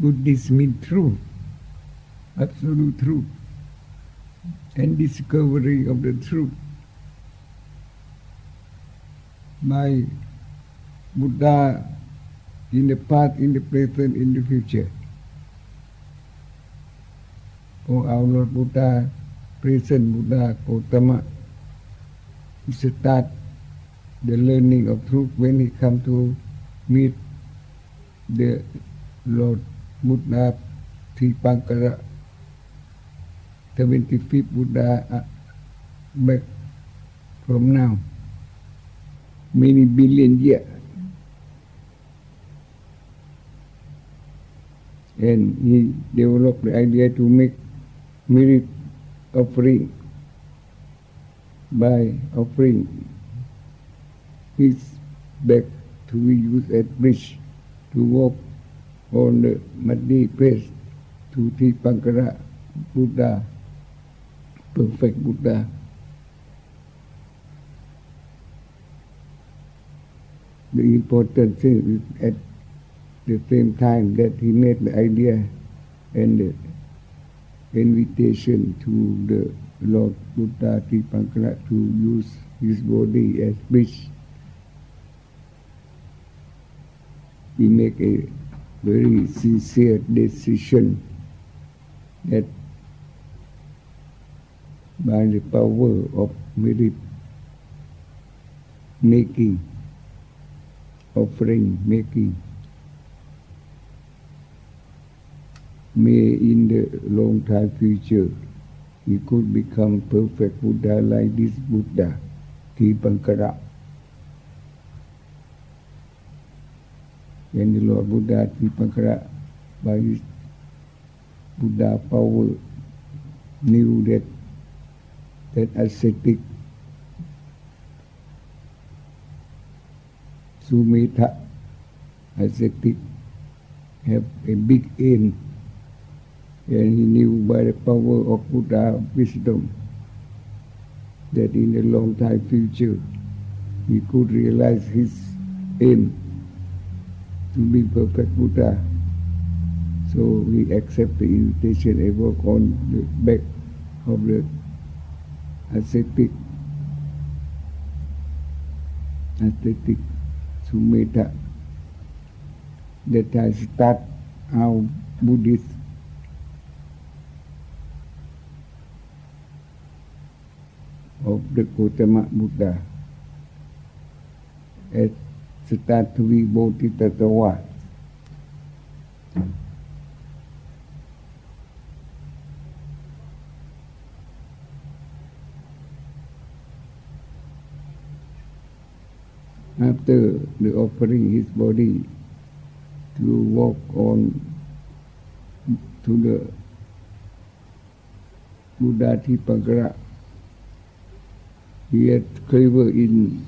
Buddhism means truth, absolute truth, and discovery of the truth by Buddha in the past, in the present, in the future. For our Lord Buddha, present Buddha Gautama, he start the learning of truth when he come to meet the Lord Buddha Tripankara, 75th Buddha back from now, many billion years. And he developed the idea to make merit offering by offering his back to be used as bridge to walk on the muddy path to Tripankara Buddha, perfect Buddha. The important thing is at the same time that he made the idea and the invitation to the Lord Buddha Tripankara to use his body as bridge. He make a very sincere decision that by the power of merit making, offering making, may in the long time future he could become perfect Buddha like this Buddha, Tripankara. When the Lord Buddha Tripankara, by his Buddha power, knew that ascetic Sumita, ascetic have a big aim, and he knew by the power of Buddha wisdom that in the long time future he could realize his aim to be perfect Buddha. So he accepted the invitation and work on the back of the ascetic Sumita. That I start our Buddhist of the Gautama Buddha as start to be Bodhisattva. After the offering his body to walk on to the Buddha Tripankara, he had clever in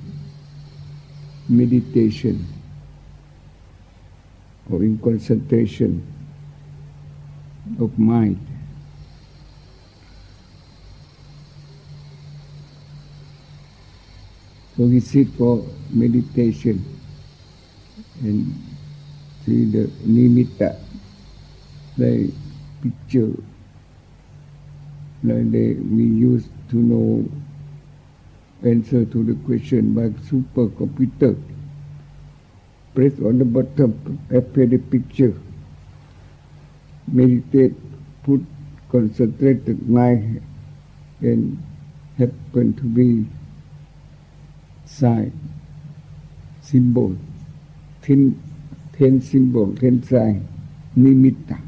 meditation or in concentration of mind. So he sit for meditation and see the nimitta, like picture, like we used to know answer to the question by supercomputer. Press on the bottom, appear the picture. Meditate, put concentrated mind, and happen to be sign, symbol, 10 symbol, 10 sign, nimitta.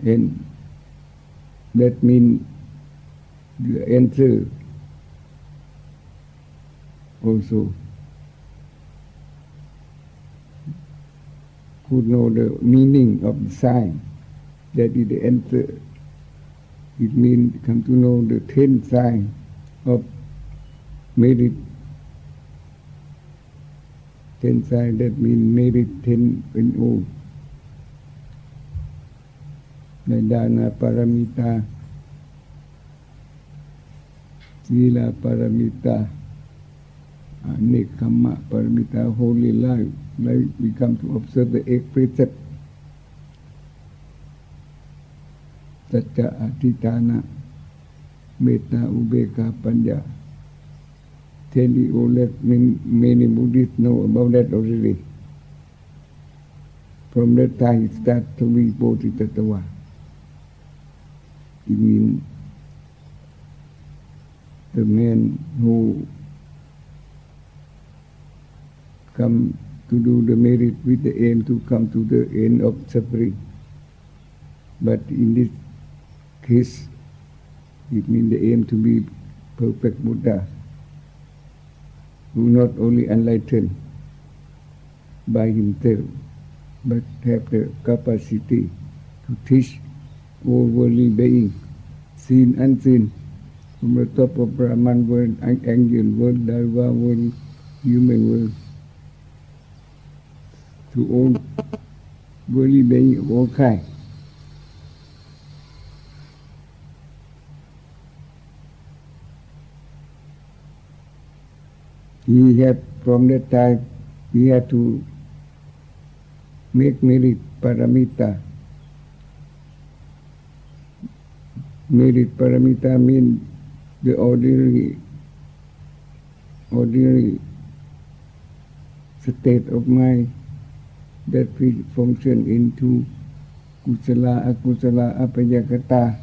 And that means the answer also could know the meaning of the sign. That is the answer. It means come to know the 10 sign of merit. 10 sign that means merit 10 in all. Dana paramita, Sila paramita, Nekkhamma paramita, holy life, like we come to observe the 8 precepts. Satya, Atitana, Metta, Ubeka, Panya. 10 many Buddhists know about that already. From that time it starts to be Bodhisattva. It means the man who come to do the merit with the aim to come to the end of suffering. But in this case, it means the aim to be perfect Buddha, who not only enlightened by himself, but have the capacity to teach all worldly beings, seen, unseen, from the top of Brahman world, angel world, Dharma world, human world, to all worldly beings of all kinds. He had, from that time, he had to make merit paramita. Merit paramita means the ordinary state of mind that we function into kusala, akusala, apayakata,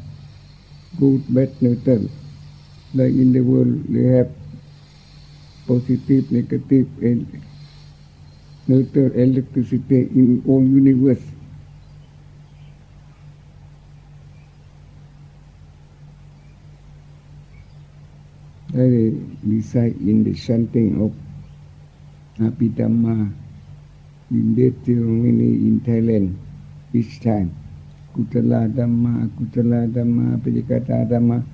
good, bad, neutral. Like in the world, they have positive, negative, and neutral electricity in all universe. They reside in the chanting of Abhidhamma in that ceremony in Thailand each time. Kusala Dhamma, Kusala Dhamma, Pajikata Dhamma.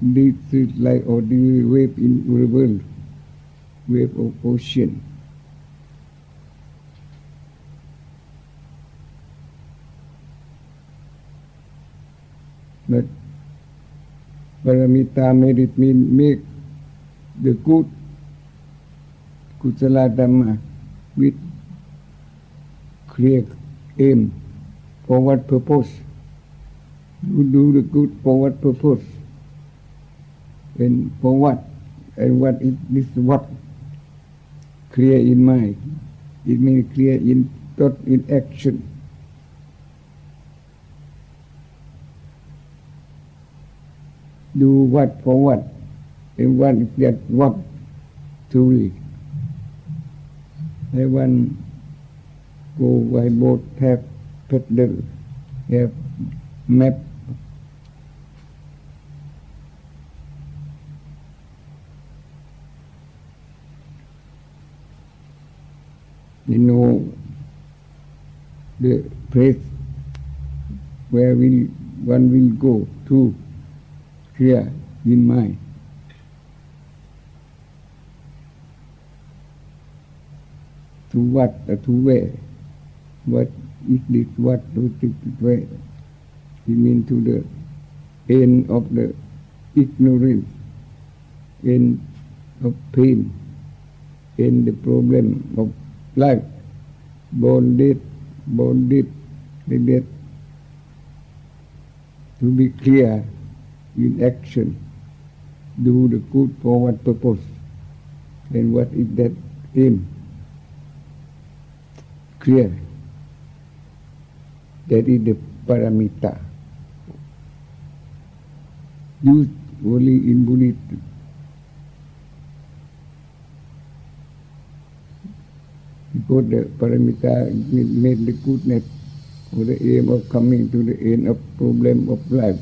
This is like ordinary wave in the world, wave of ocean. But paramita merit means make the good kusala dhamma with clear aim. For what purpose? You do the good for what purpose? And for what? And what is this what? Clear in mind. It means clear in thought, in action. Do what for what? And what is that what? Truly. Everyone go by boat, have paddle, have map. You know the place where one will go to, clear in mind. To what or to where? What is this what? What is this where? It means to the end of the ignorance, end of pain, end the problem of life, bonded, like that. To be clear in action, do the good for what purpose, and what is that aim? Clear. That is the paramita. Used only in Buddhism. Because the paramita made the goodness or the aim of coming to the end of problem of life,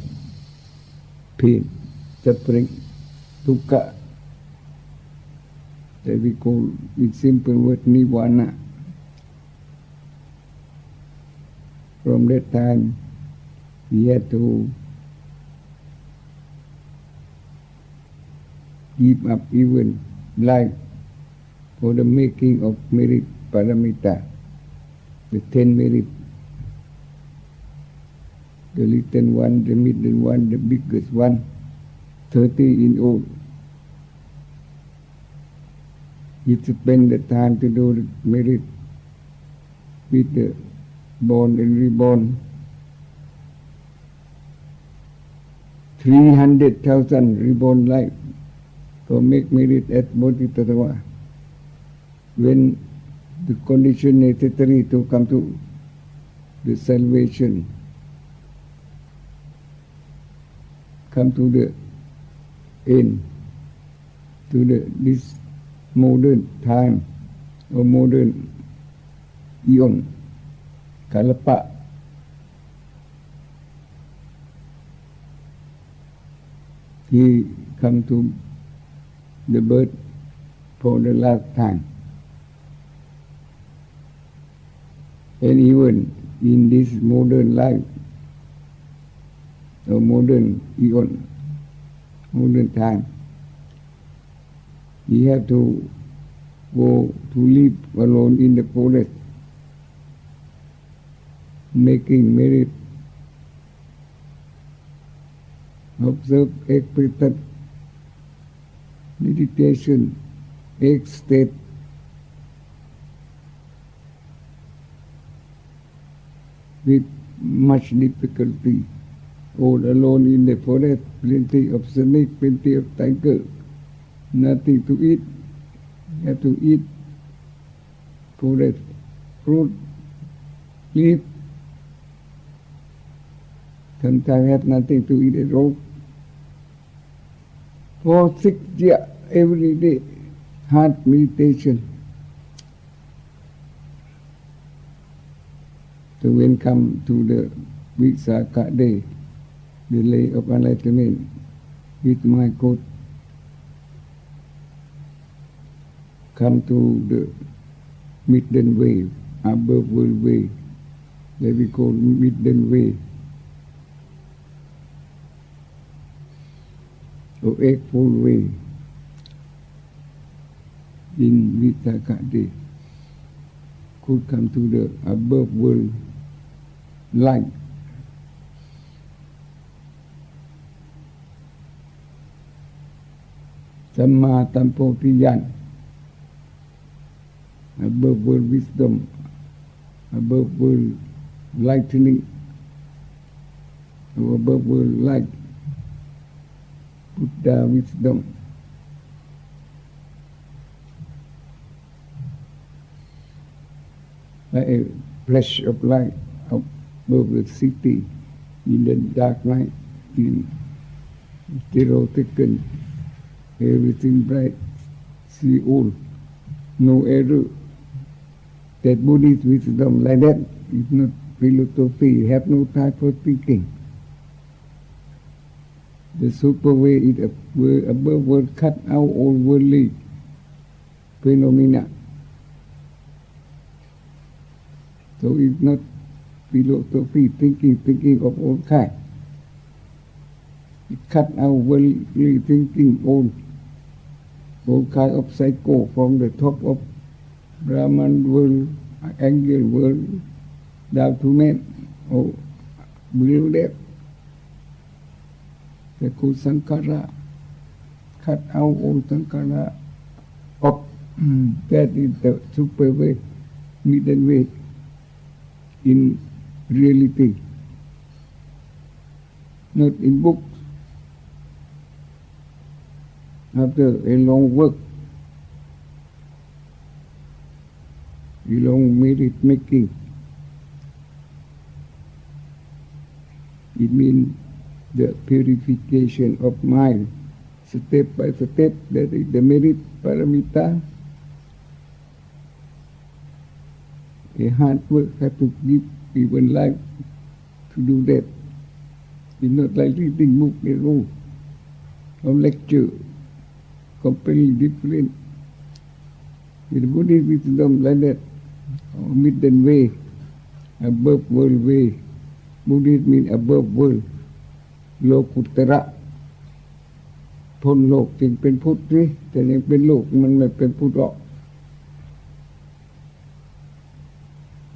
pain, suffering, dukkha. That we call with simple word nirvana. From that time, we had to give up even life for the making of merit paramita, the 10 merit, the little one, the middle one, the biggest one, 30 in all. You spend the time to do the merit with the born and reborn 300,000 reborn life to make merit at Bodhisattva. When the condition necessary to come to the salvation, come to the end, to this modern time or modern eon, kalapa. He come to the birth for the last time. And even in this modern life, or modern eon, modern time, he have to go to live alone in the forest, making merit, observe expectant meditation, state, with much difficulty, all alone in the forest, plenty of snake, plenty of tiger, nothing to eat, have to eat forest fruit, leaf, sometimes have nothing to eat at all. For 6 years, every day, hard meditation. So when come to the Visakha day, the day of enlightenment, with my coach, come to the midden way, above world way, that we call midden way, or eightfold way, in Visakha day, could come to the above world light. Samma Tampothiyan, above world wisdom, above world lightning, or above world light, Buddha wisdom. Like a flash of light above the city in the dark night, in 0 second, everything bright, see all, no error. That Buddhist wisdom like that is not philosophy, have no time for thinking. The super way is above world, cut out all worldly phenomena. So it's not philosophy, thinking of all kind. It cut out worldly thinking, all kind of psycho, from the top of Brahman world, angel world, down to man, or below that. The called Sankara, cut out all Sankara of that is the super way, midden way in reality, not in books. After a long work, a long merit making, it means the purification of mind, step by step, that is the merit paramita. A hard work have to give even life to do that. It's not like reading book at all, or lecture, completely different. With Buddhist wisdom like that, or midden way, above world way. Buddhist means above world, โลกุตระพ้นโลกจึงเป็นพุทธนี่แต่ยังเป็นโลกมันไม่เป็นพุทธหรอก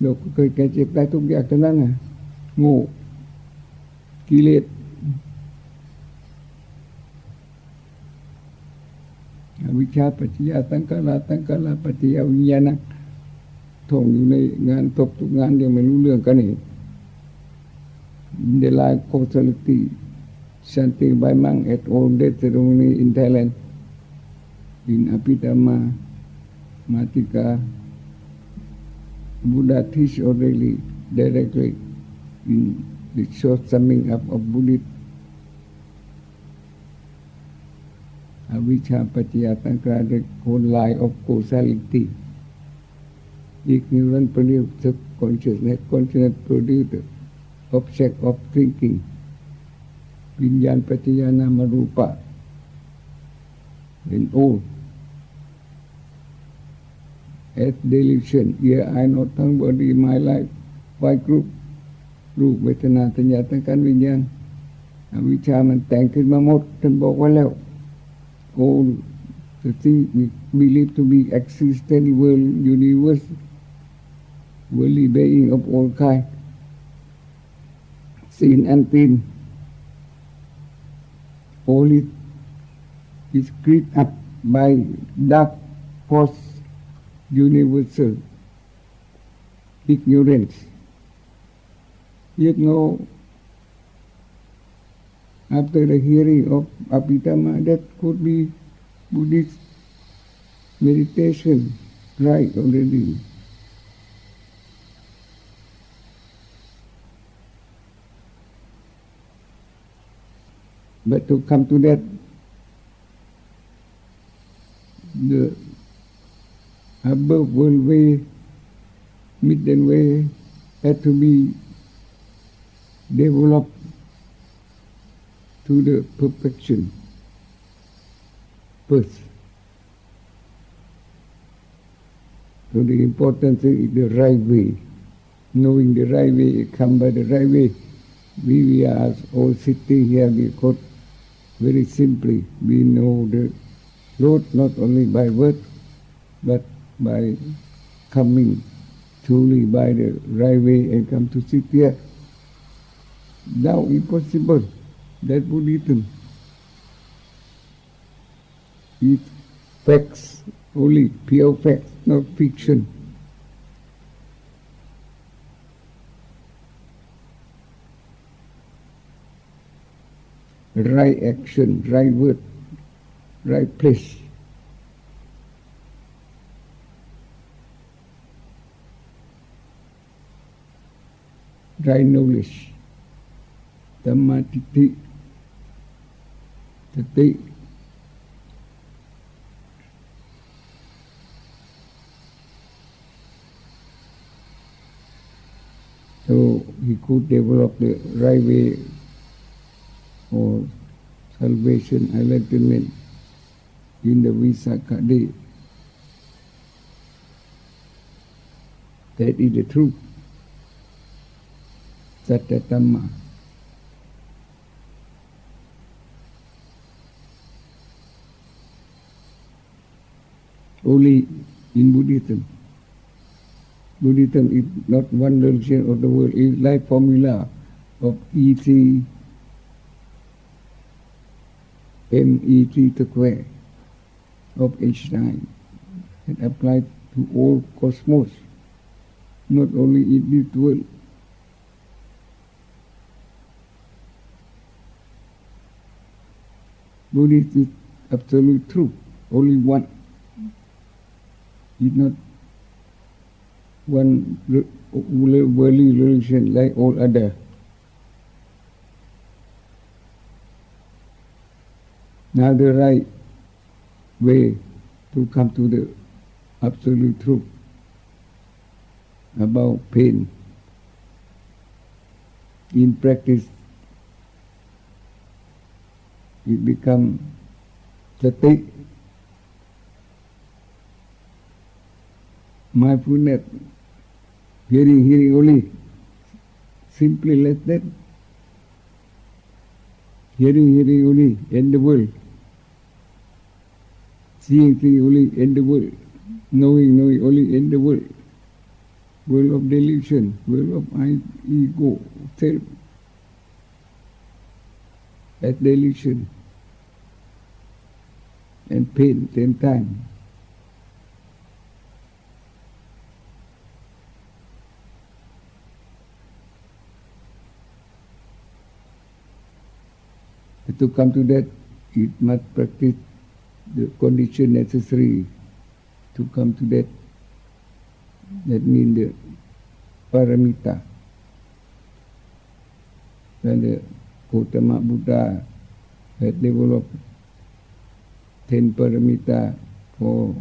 โลกเคยแก่เจ็บตายทุกอย่างเท่านั้นน่ะโง่กิเลสอวิชชาปัจจยสังขารสังขารปัจจยวิญญาณ ท่องอยู่ในงานศพทุกงานยังไม่รู้เรื่องกันนี่ The life causality chanting by monk at all death ceremony in Thailand in Abhidhamma Matika Buddha teach already directly in the short summing up of Buddhist Avijja Paccaya Tantra, the whole line of causality. Ignorance produces consciousness, consciousness produces object of thinking. Vinyan Paccaya Nama Rupa. In all, as delusion, here I not tongue body in my life, by group, รูปเวทนาสัญญาสังขารวิญญาณอวิชชามันแต่งขึ้นมาหมดท่านบอกไว้แล้ว all the things we believe to be existent world, universe, worldly being of all kind, seen and unseen, all it is created up by dark force, universal ignorance. Yet now, after the hearing of Abhidhamma, that could be Buddhist meditation, right already. But to come to that, the above world way, middle way, had to be developed to the perfection first. So the important thing is the right way. Knowing the right way, come by the right way. We are all sitting here because very simply we know the road not only by word but by coming truly by the right way and come to sit here. Now impossible. That Buddhism is facts, only pure facts, not fiction. Right action, right word, right place. Right knowledge. Dhamma Tithi. Sati. So he could develop the right way for salvation, enlightenment in the Visakha day. That is the truth. Satya Dhamma. Only in Buddhism. Buddhism is not one religion of the world. It is like formula of E.T. M.E.T. square of Einstein. It applies to all cosmos, not only in this world. Buddhism is absolute truth, only one. It's not one worldly religion like all other. Now the right way to come to the absolute truth about pain. In practice, it becomes sati, mindfulness, hearing only, simply like that. Hearing only, in the world. Seeing only, in the world. Knowing only, in the world. World of delusion, world of ego, self. As delusion and pain same time. To come to that, it must practice the condition necessary to come to that. That means the paramita. When the Gautama Buddha had developed 10 paramita for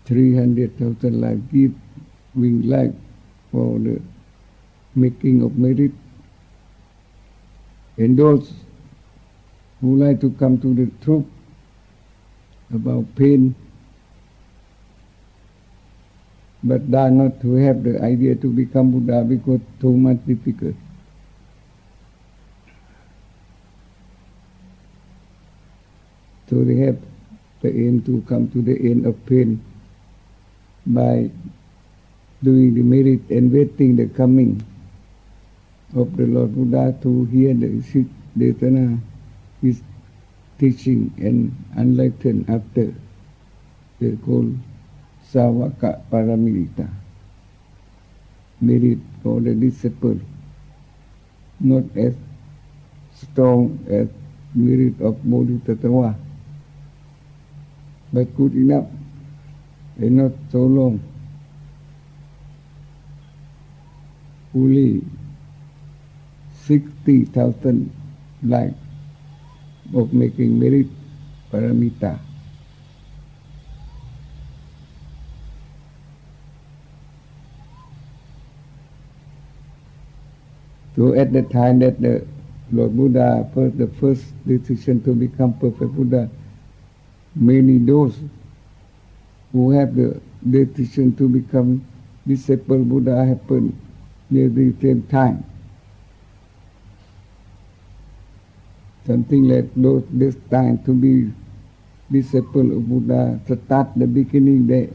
300,000 life, giving life for the making of merit. And those who like to come to the truth about pain, but dare not to have the idea to become Buddha because too much difficult. So they have the aim to come to the end of pain by doing the merit and waiting the coming of the Lord Buddha to hear the Desana, his teaching, and enlighten after. They call Savaka Paramita, merit for the disciple, not as strong as merit of Bodhisattva, but good enough and not so long. Fully 60,000 lives of making merit paramita. So at the time that the Lord Buddha the first decision to become perfect Buddha, many those who have the decision to become disciple Buddha happened near the same time. Something like those this time to be disciple of Buddha start the beginning there.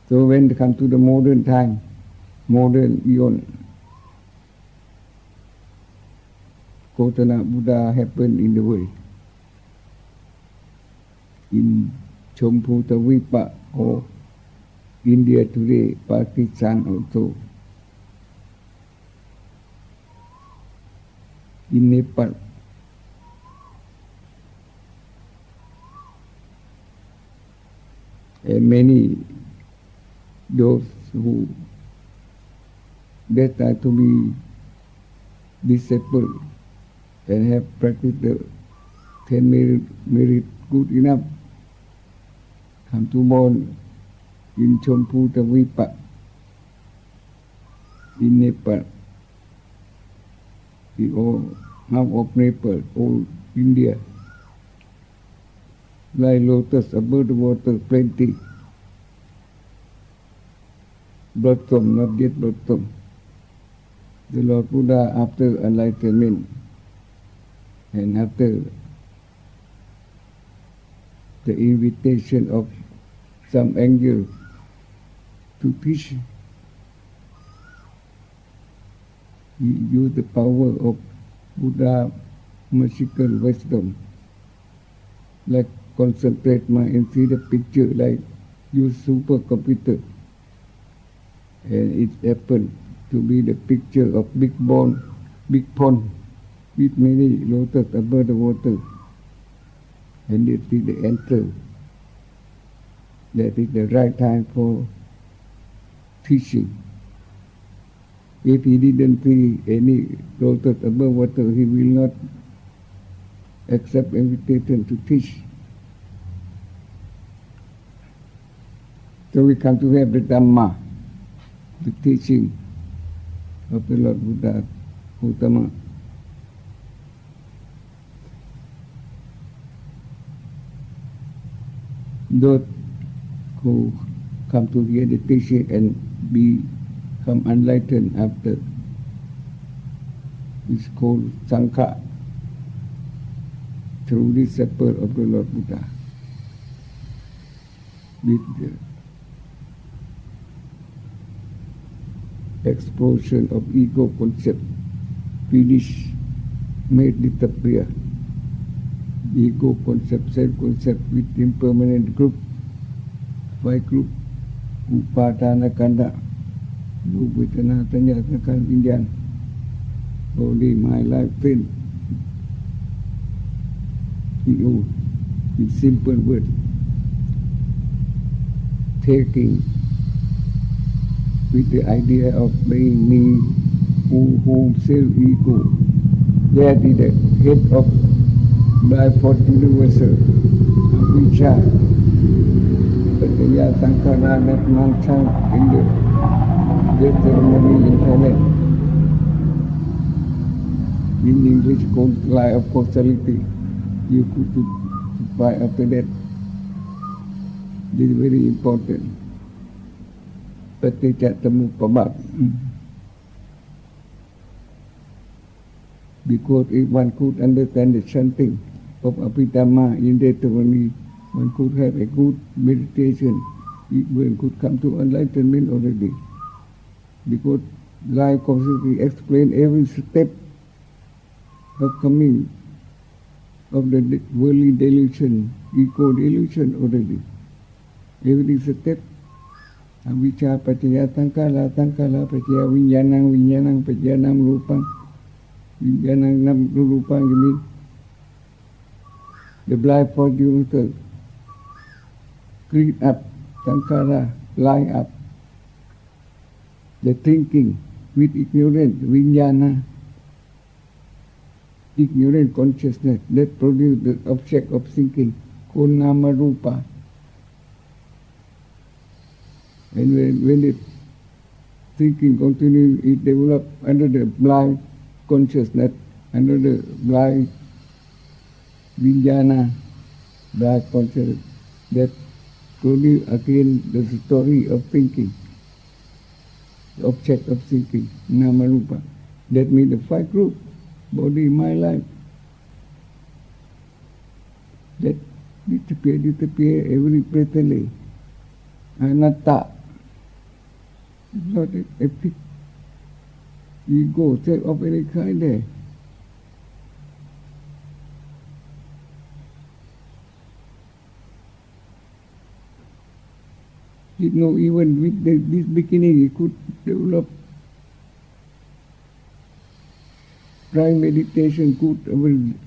So when they come to the modern time, modern eon, Gautama Buddha happened in the world. In Champutavipa or India today, Pakistan also, in Nepal, and many those who desire to be disciple and have practiced the 10 merit good enough, come to born in Champutavipa, in Nepal, the old half of Nepal, old India, like lotus above the water, plenty, blossom, not yet blossom. The Lord Buddha, after enlightenment and after the invitation of some angel to teach, he used the power of Buddha magical wisdom, like concentrate mind and see the picture, like use supercomputer, and it happened to be the picture of big pond with many lotus above the water, and they see the answer. That is the right time for teaching. If he didn't see any lotus above water, he will not accept invitation to teach. So we come to have the Dhamma, the teaching of the Lord Buddha Gautama. Those who come to hear the teaching and become enlightened after is called Sangha, true disciple of the Lord Buddha. With the explosion of ego concept finish, made disappear. Ego concept, self-concept with impermanent group, 5 group, Upadana Kanda, Lubitana Tanya Vinyana, body, mind, life, sin. In simple words, taking with the idea of being me, whom, self, ego. That is the head of life for universal. Avijja, Paccaya Sankhara, that mantra in the death ceremony in Thailand. In English called lie of causality. You could buy after that. This is very important. Paticca Samuppada. Because if one could understand the chanting of Abhidhamma in that ceremony, one could have a good meditation. One could come to enlightenment already. Because lie of causality explains every step of coming of the worldly delusion, ego delusion already. Every step. Avijja, Paccaya Sankhara, Paccaya Vijnanam, Paccaya Nam Rupam. Vijnanam Nam Rupam, you mean the blind universal. Creep up, Sankhara, lie up. The thinking with ignorance, Vijnana. Ignorant consciousness that produces the object of thinking, called Nama Rupa. And when the thinking continues, it develops under the blind consciousness, under the blind vijnana, blind consciousness, that produces again the story of thinking, the object of thinking, Nama Rupa. That means the five groups. Body, mind, life. That disappear every presently. Anatta. Not a big ego, self of any kind there. You know, even with this beginning, it could develop. Try meditation could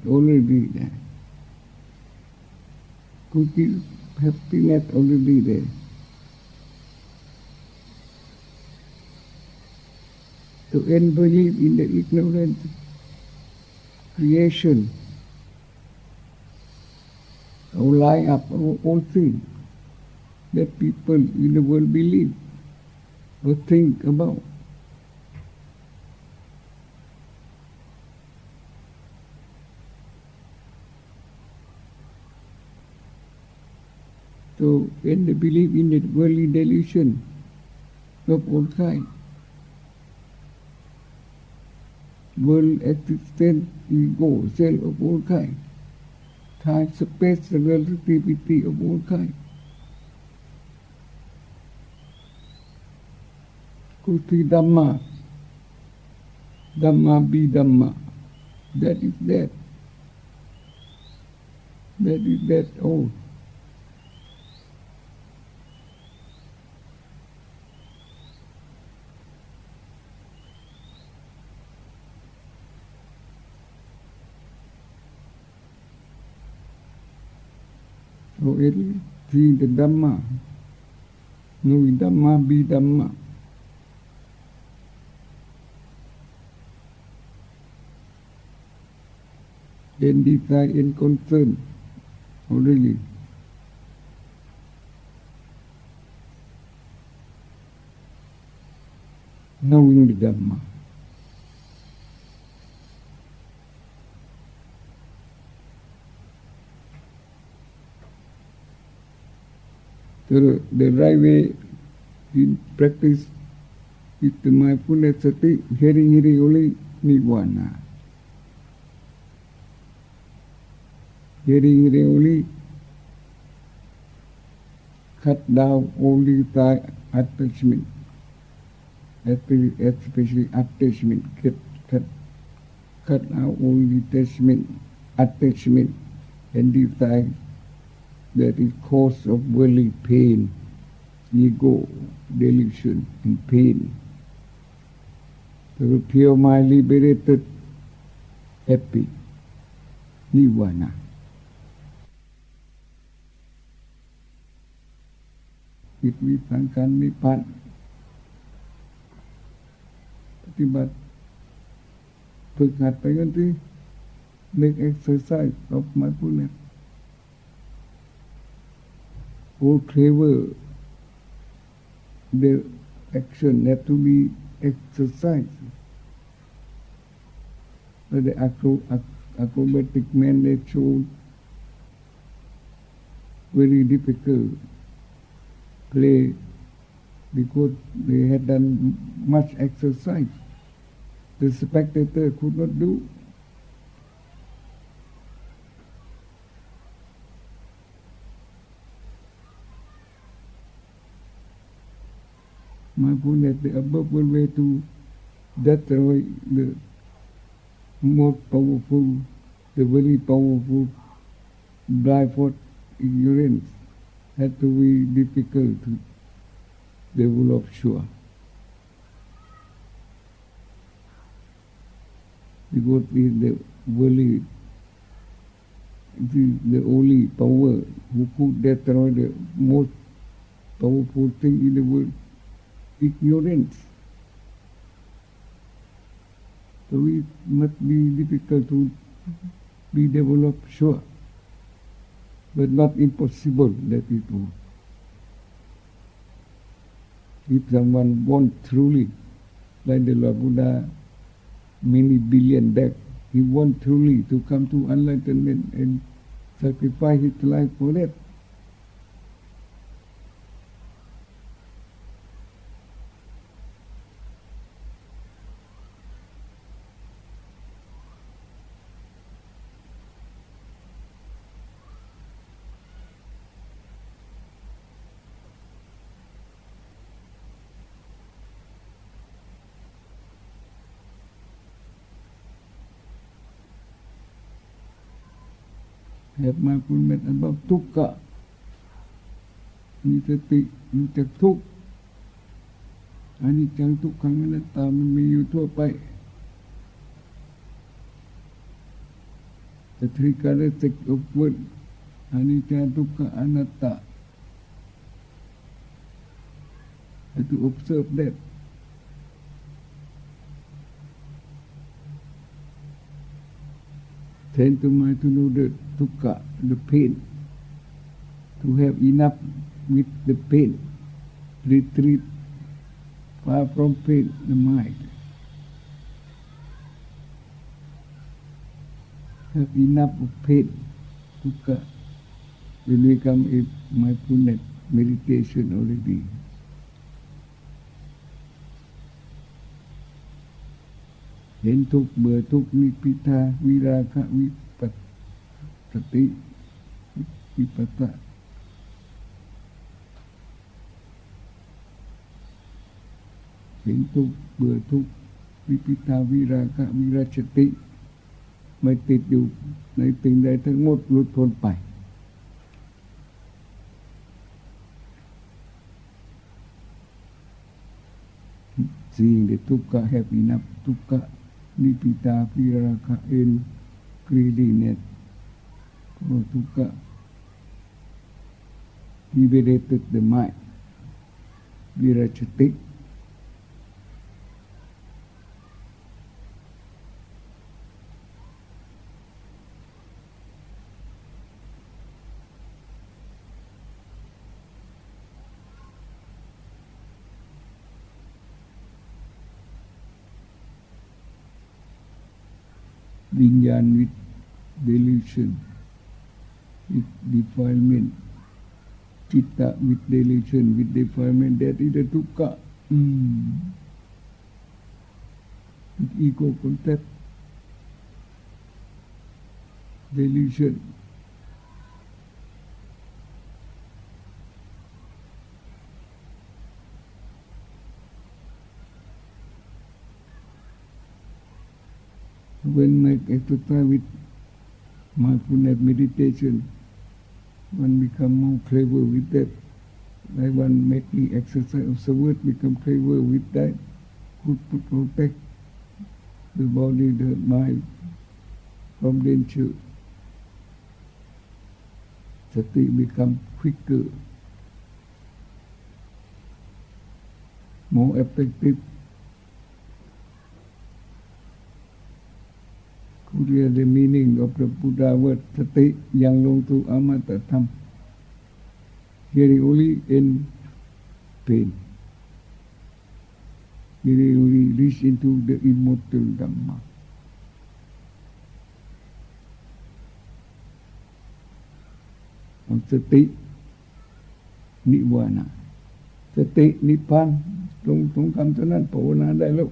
already there. Could give happiness already there. To end belief in the ignorant creation, or lie up all things that people in the world believe or think about. So, when they believe in the worldly delusion of all kinds, world existence, ego, self of all kinds, time, space, relativity of all kinds, Kuti Dhamma, Dhamma be Dhamma, that is that. That is that all. So see the Dhamma, know Dhamma be Dhamma. Then decide and concern already. Knowing the Dhamma. So the right way in practice is the mindfulness sati, hearing only nirvana. Hearing only cut down only the attachment, especially attachment, cut out only attachment, and decide that is cause of worldly pain, ego, delusion, and pain. So the pure mind liberated happy, nirvana. If we find nibbana, ปฏิบัติฝึกหัดไปกันที่ make exercise of mindfulness. All clever, the action have to be exercised. But the acrobatic man, they show very difficult play because they had done much exercise. The spectator could not do. Mindfulness, the above way to destroy the most powerful, the very powerful blindfold ignorance had to be difficult to develop sure. Because it is the very, it is the only power who could destroy the most powerful thing in the world, ignorance. So it must be difficult to be developed sure, but not impossible, that is all. If someone wants truly, like the Lord Buddha many billion back, he wants truly to come to enlightenment and sacrifice his life for that. Have mindfulness about ทุกขะ มีสติรู้จักทุกข์อนิจจังทุกขังอนัตตามันมีอยู่ทั่วไป The three characteristics of world, อนิจจังทุกขังอนัตตา Have to observe that. Train to mind to know the dukkha, the pain, to have enough with the pain, retreat far from pain, the mind. Have enough of pain, dukkha, will become a mindfulness meditation already. Hen thuk, bừa thuk, nipita, viraka, vipatti, vipatta. Hen thuk, bừa thuk, nipita, viraka, virachati. ไม่ติดอยู่ในสิ่งใดทั้งหมดหลุดพ้นไป Seeing the dukkha, have enough dukkha, nipita, viraka, and greediness. For dukkha liberated the mind. Virachati. Vinyan with delusion, with defilement. Citta with delusion, with defilement, that is the dukkha. With ego concept, delusion. When I exercise with mindfulness meditation, one become more clever with that. Like one making exercise of the word, become clever with that. Could protect the body, the mind from danger. Sati become quicker, more effective. Clear the meaning of the Buddha word Sati yang long to amata tham. Hearing only in pain. Hearing only reach into the immortal Dhamma. Sati Nibbana. Sati Nibbana ตรงคำเท่านั้นภาวนาได้แล้ว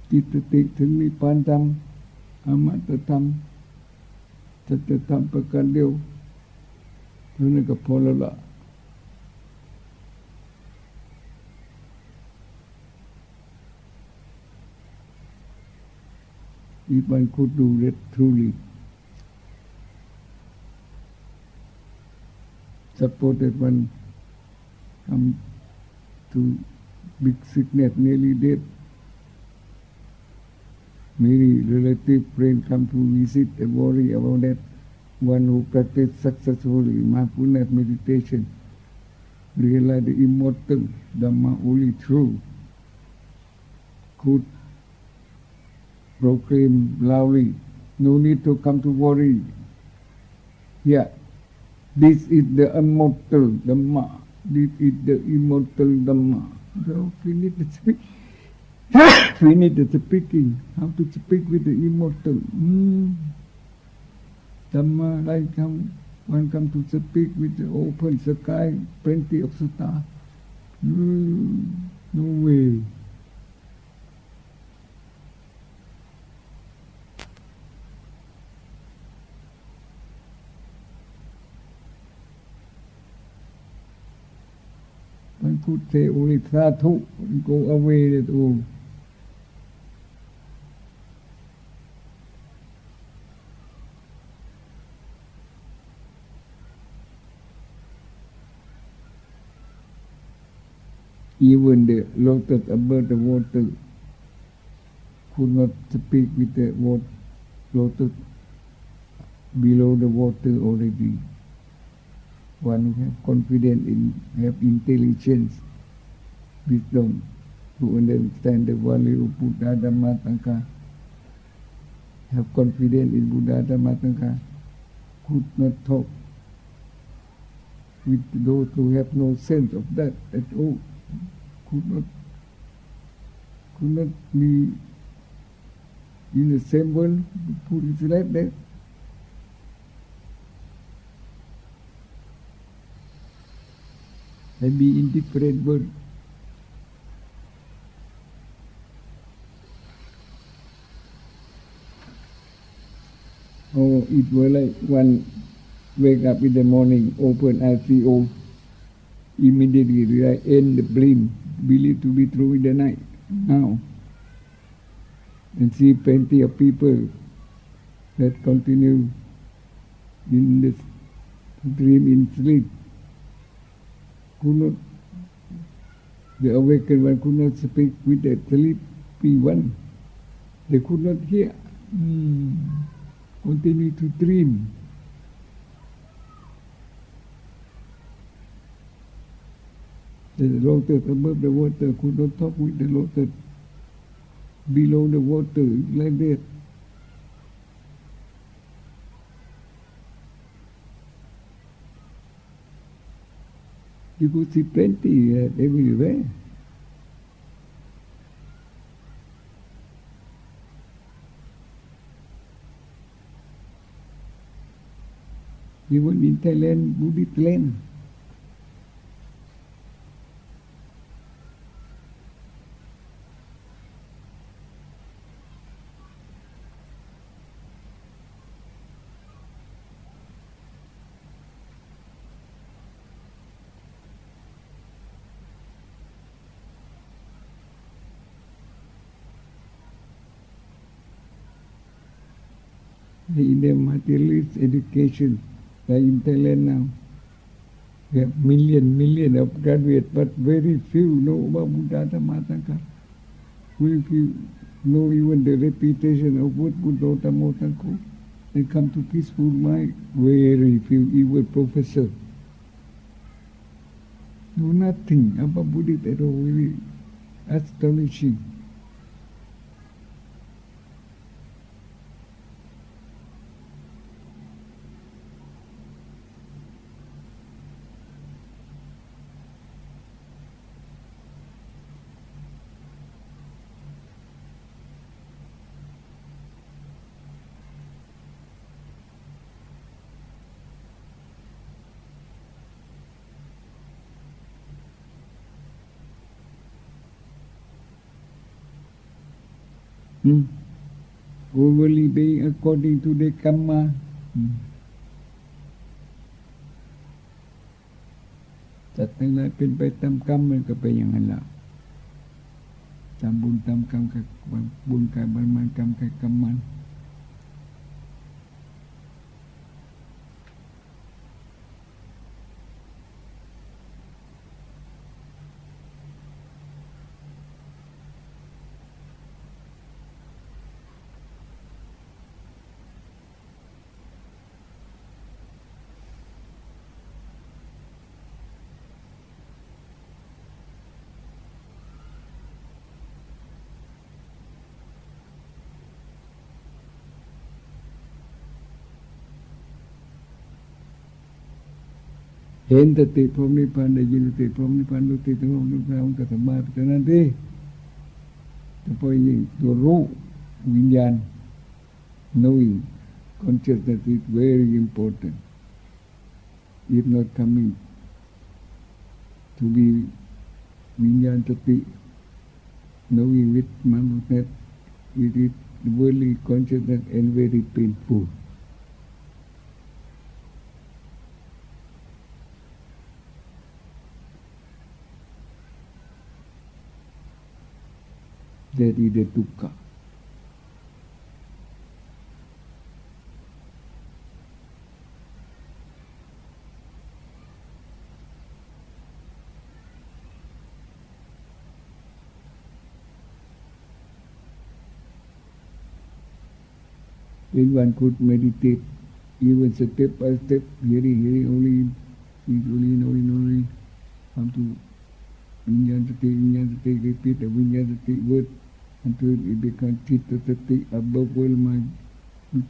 จิตสติถึงนิพพานธรรมอมตะธรรมสัจธรรมประการเดียวเท่านั้นก็พอแล้วล่ะ If one could do that truly, suppose that one come to big sickness, nearly dead. Many relative friends come to visit and worry about that. One who practiced successfully mindfulness meditation, realize the immortal Dhamma only true, could proclaim loudly, no need to come to worry. Yeah, this is the immortal Dhamma. This is the immortal Dhamma. So we need to speak. We need the speaking. How to speak with the immortal Dhamma, like how one come to speak with the open sky, plenty of stars. No way. One could say only sadhu, go away that all. Even the lotus above the water could not speak with the lotus below the water already. One who have confidence in, have intelligence, wisdom to understand the value of Buddha Dhamma Sangha, have confidence in Buddha Dhamma Sangha, could not talk with those who have no sense of that at all. Could not be in the same world, put it like that. And be in different world. Oh, it was like one wake up in the morning, open ICO, immediately end the blame, believe to be true in the night, now. And see plenty of people that continue in this dream in sleep. Could not, the awakened one could not speak with the sleepy one. They could not hear. Continue to dream. The lotus above the water could not talk with the lotus below the water, like that. You could see plenty everywhere. Even in Thailand, Buddhist land. In the materialist education, like in Thailand now, we have million of graduates, but very few know about Buddha Dhamma Sangha. Well, if you know even the repetition of what Buddha Dhammo Sangho, and come to peaceful mind, very few evil professor. No, nothing about Buddhism at all, really astonishing. Overly being according to the karma. สัตว์ทั้งหลายเป็นไปตามกรรมมันก็เป็นอย่างนั้นแหละตามบุญตามกรรมกับบุญกับบุญมันกรรมกับกรรมมัน เห็นสติพร้อมนิพพานได้ยินสติพร้อมนิพพานรู้สติพร้อมนิพพานก็สบายไปเท่านั้นเองแต่พอยิ่งตัวรู้วิญญาณ knowing consciousness is very important. If not coming to be วิญญาณสติ knowing with mindfulness, it is very consciousness and very painful. That is the dukkha. When one could meditate, even step by step, hearing only, come to Vinyana Sati, repeat the Vinyana Sati word until it becomes Chitta Sati, above all mind,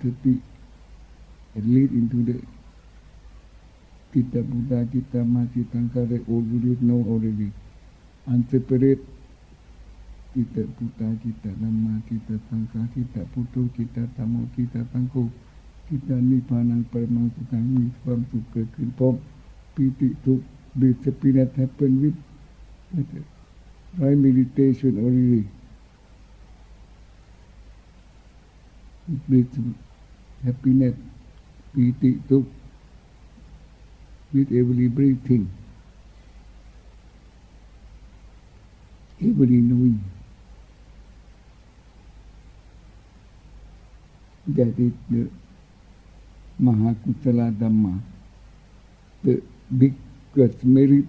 Sati, and lead into the Chitta Buddha, Chitta Ma, Chitta Ankara, all Buddhists know already. Unseparate Chitta Buddha, Chitta Dhamma, Chitta Sangha, Chitta Puto, Chitta Dhammo, Chitta Sangho, Chitta Nibbana, Paramang Sukhang, มีความสุขเกิดขึ้นพร้อมปีติสุข bliss happiness happen with right meditation already. Bliss happiness, piti sukhh with every breathing, every knowing. That is the Mahakusala Dhamma, the biggest merit.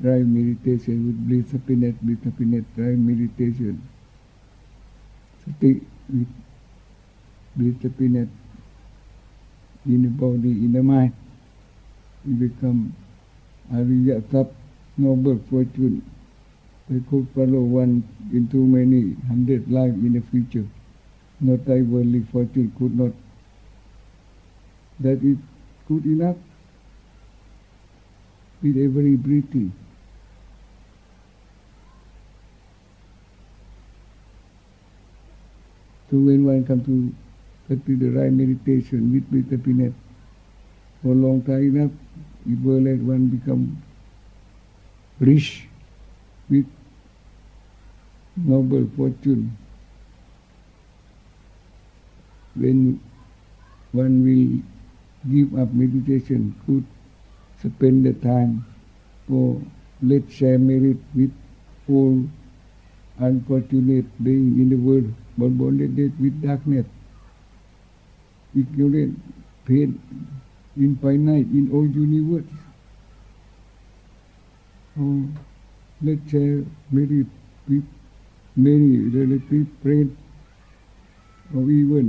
Right meditation with bliss happiness, right meditation. Sati with bliss happiness in the body, in the mind. You become Ariya Sap, noble fortune. They could follow one in too many 100 lives in the future. Not I worldly fortune could not. That is good enough with every breathing. So when one comes to practice the right meditation with happiness for a long time enough, it will let one become rich with noble fortune. When one will give up meditation, could spend the time for let's share merit with all unfortunate beings in the world, but bonded with darkness, ignorant, pain, infinite in all universe. Oh, let's share merit with many relative friends, or even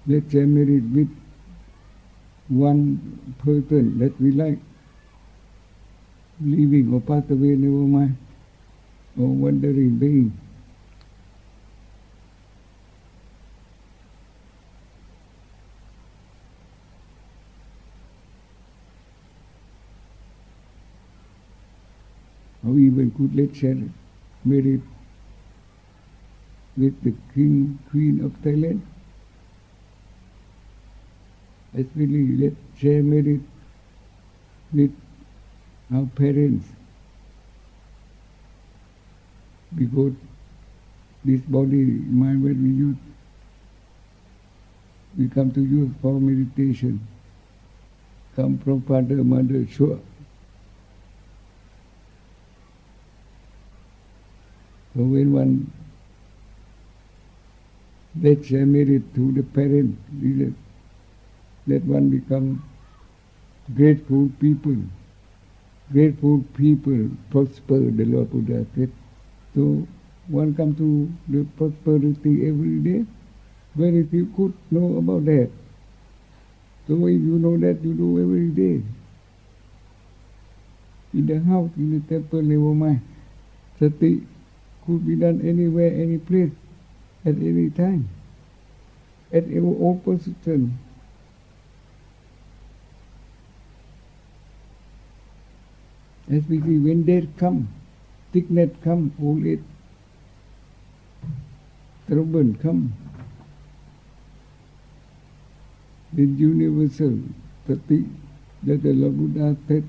let's say married with one person that we like, living or pass away, never mind, or wandering being. Or even could let's say married with the king, queen of Thailand. Especially let's say married with our parents, because this body, mind, when we use, we come to use for meditation, come from father, mother, sure. So when one, let's say married to the parent, let one become grateful people. Grateful people prosper, the Lord Buddha said. So one come to the prosperity every day. Very few could know about that. So if you know that, you do every day. In the house, in the temple, never mind. Sati could be done anywhere, any place, at any time, at all position. As we see, when death come, sickness come, old age, trouble come, the universal sati that the Lord Buddha said,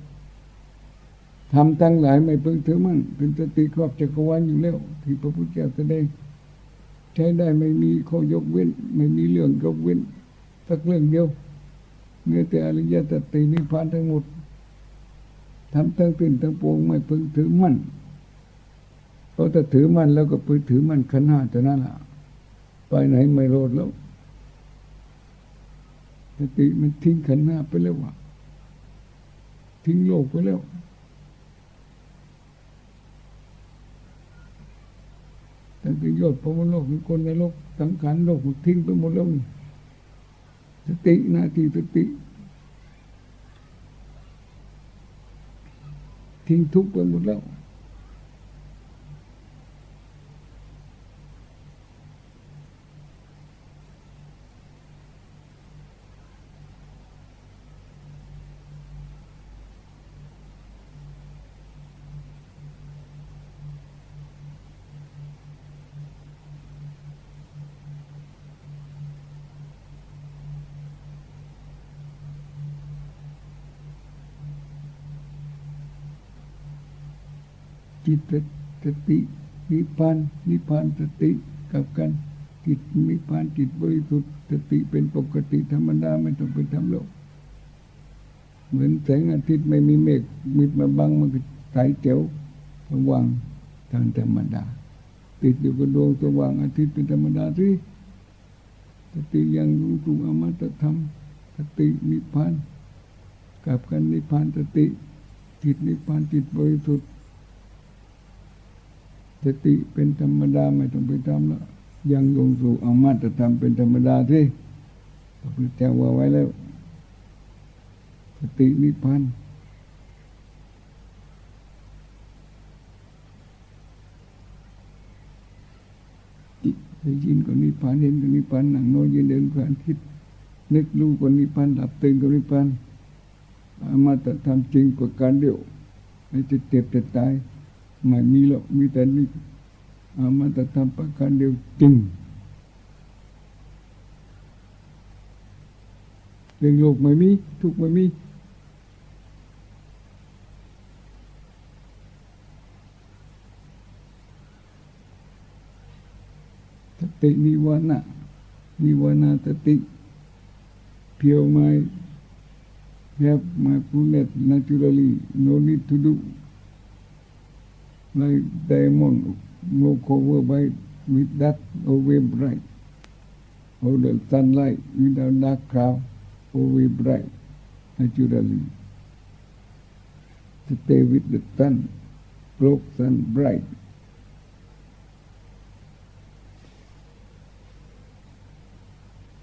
ทำทั้งหลายไม่เพิ่งถือมั่นเป็นสติครอบจักรวาลอยู่แล้วที่พระพุทธเจ้าแสดงใช้ได้ไม่มีข้อยกเว้นไม่มีเรื่องยกเว้นสักเรื่องเดียวเมื่อแต่อริยสัจสี่นิพพานทั้งหมดทำทั้งสิ้นทั้งปวงไม่เพิ่งถือมั่นเพราะถ้าถือมั่นแล้วก็ไปถือมั่นขันธ์ห้าเท่านั้นล่ะไปไหนไม่รอดแล้วสติมันทิ้งขันธ์ห้าไปแล้วว่ะทิ้งโลกไปแล้วตั้งแต่ยอดพระมโลกเป็นคนในโลกสังขารโลกมันทิ้งไปหมดแล้วสติหน้าที่สติทิ้งทุกข์ไปหมดแล้วจิตสตินิพพานนิพพานสติกับกันจิตนิพพานจิตบริสุทธิ์สติเป็นปกติธรรมดาไม่ต้องไปทำโลกเหมือนแสงอาทิตย์ไม่มีเมฆมิดมาบังมันก็ใสแจ๋วสว่างทางธรรมดาติดอยู่กับดวงสว่างอาทิตย์เป็นธรรมดาสิสติยังรู้ถูกอมตะธรรมสตินิพพานกับกันนิพพานสติจิตนิพพานจิตบริสุทธิ์สติเป็นธรรมดาไม่ต้องไปทำแล้วยังลงสู่อมตะธรรมเป็นธรรมดาสิพระพุทธเจ้าว่าไว้แล้วสตินิพพานจิตได้ยินก็นิพพานเห็นก็นิพพานนั่งนอนยืนเดินเคลื่อนคิดนึกรู้ก็นิพพานหลับตื่นก็นิพพานอมตะธรรมจริงประการเดียวไม่จะเจ็บจะตายไม่มีหรอกมีแต่นี่อมตะธรรมประการเดียวจริงเรื่องโลกไม่มีทุกข์ไม่มีสตินิวรณะสติ pure mind have mindfulness naturally no need to do like diamond no cover by with that always bright or the sunlight without dark cloud always bright naturally stay with the sun broke sun bright.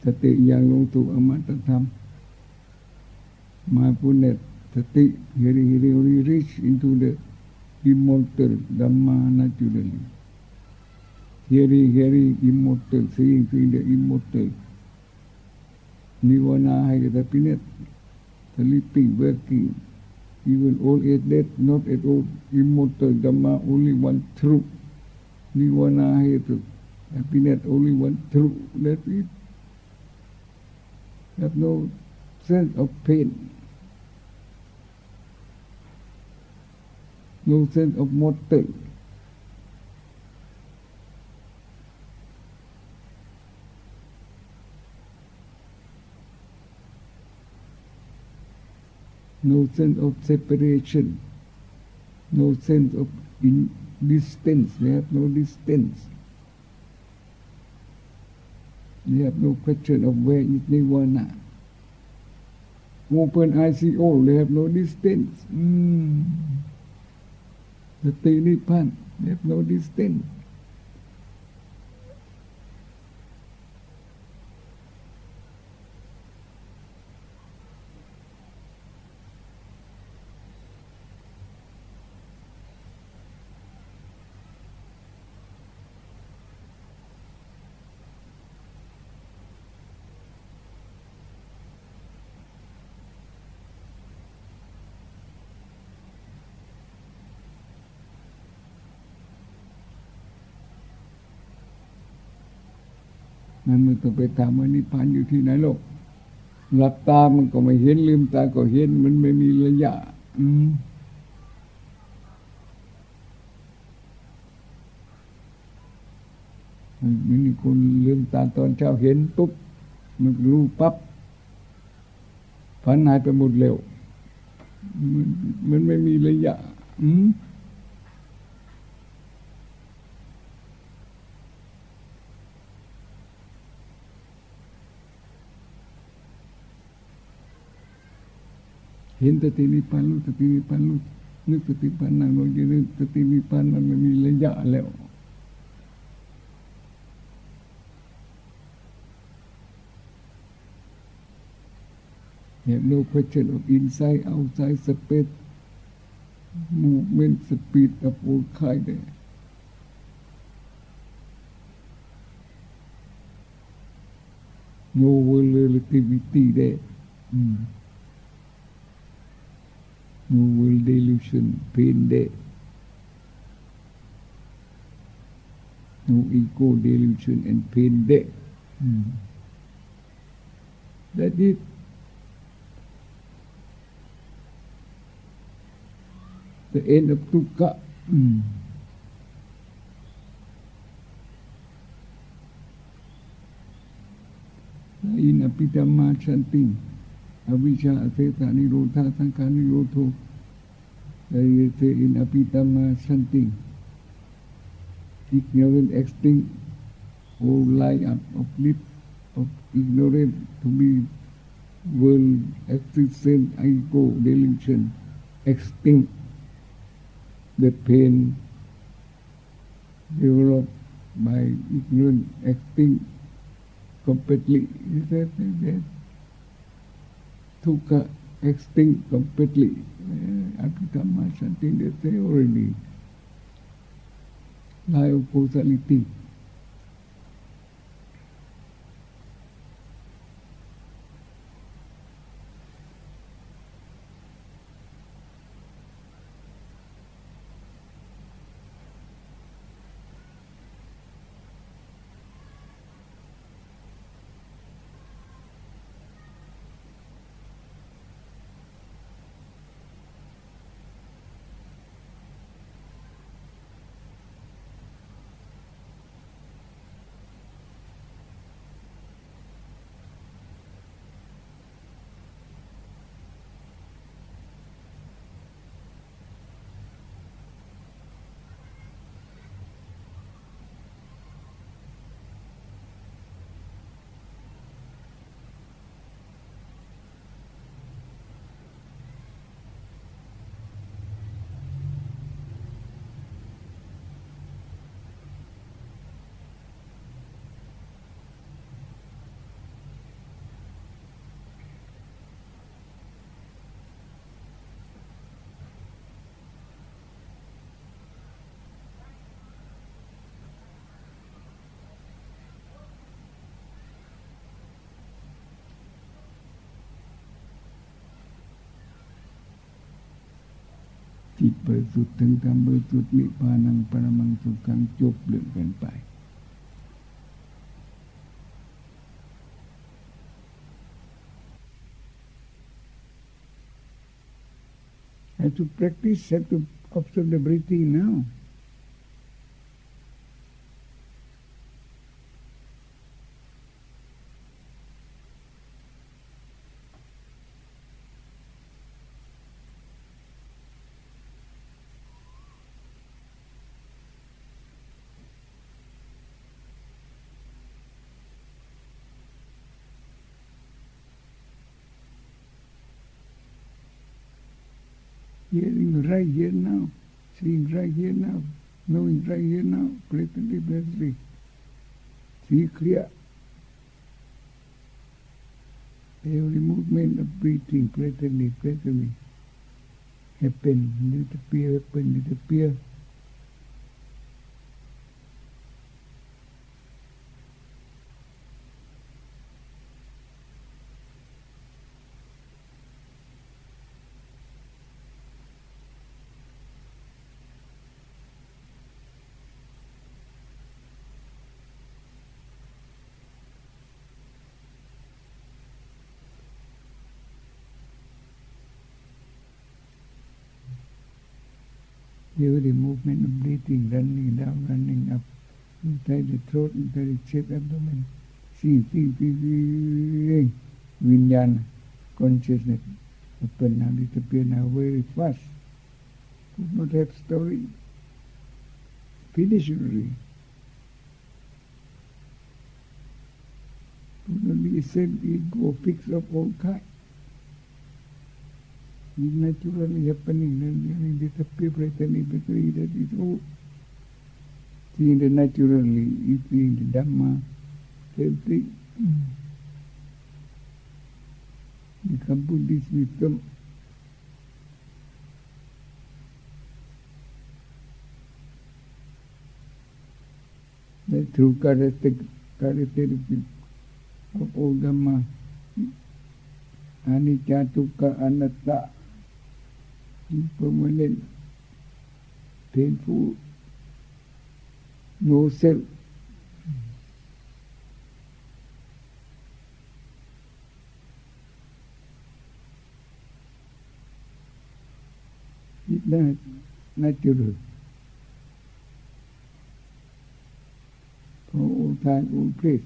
Sati yang lung tu amat tatam. Mindfulness, sati, hiri only reach into the immortal Dhamma naturally. Hearing immortal, seeing the immortal. Nirvana has happiness, sleeping, working, even old age, death, not at all immortal Dhamma, only one truth. Nirvana has happiness, only one truth. That's it. Have no sense of pain, no sense of mortal. No sense of separation, no sense of distance. They have no distance. They have no question of where is Nirvana. Open eye see all, they have no distance. The Nibbana, they have no distance.มันไม่ต้องไปถามว่านิพพานอยู่ที่ไหนหรอกหลับตามันก็ไม่เห็นลืมตาก็เห็นมันไม่มีระยะมันมีคนลืมตาตอนเช้าเห็นปุ๊บมันรู้ปั๊บฝันหายไปหมดเร็วมันไม่มีระยะเห็นสตินิพพานรู้สตินิพพานรู้นึกสตินิพพานนั่งลงยืนนึกสตินิพพานมันไม่มีระยะแล้ว Have no question of inside, outside, space, movement, speed of all kind there. No world relativity there. No world delusion, pain there. No ego delusion and pain there. That's it. The end of dukkha. In apidhamma shanti, avijja aseta nirodha sankhara nirodho. There is in apidhamma shanti, ignorant extinct, all lie up of lip of ignorant to be world existence, ego delusion, extinct. The pain developed by ignorance, acting completely. Is that dukkha extinct completely? Abhidhamma something they say already. Lie of causality. จิตบริสุทธิ์ถึงธรรมบริสุทธิ์นิพพานังปรมังสุขังจบเรื่องกันไป Have to practice, have to observe the breathing now. Hearing right here now, seeing right here now, knowing right here now, presently, presently. See clear. Every movement of breathing, presently, presently. Happen, disappear, happen, disappear. Every movement of breathing, running down, running up, inside the throat, inside the chest, abdomen. See, Vinyana, consciousness, open now, disappear now, very fast. Do not have story. Finish already. Do not be same ego, fix of all kind. It's naturally happening, then disappear, presently, that is all. Seeing the naturally, seeing the Dhamma, everything. Become Buddhist wisdom. The true characteristic of all Dhamma, anicca, dukkha, anatta, impermanent, painful, no self. It's not natural. For all time, all place.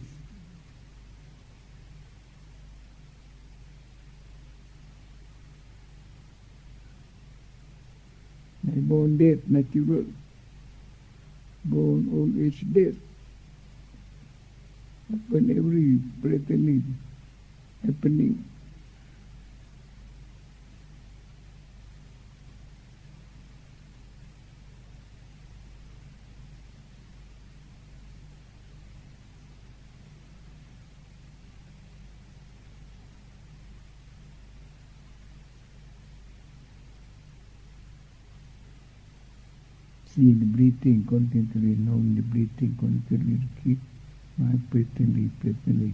Born death, natural. Born old age, death. Happen every presently happening. Seeing the breathing constantly, knowing the breathing constantly, keep my presently, presently.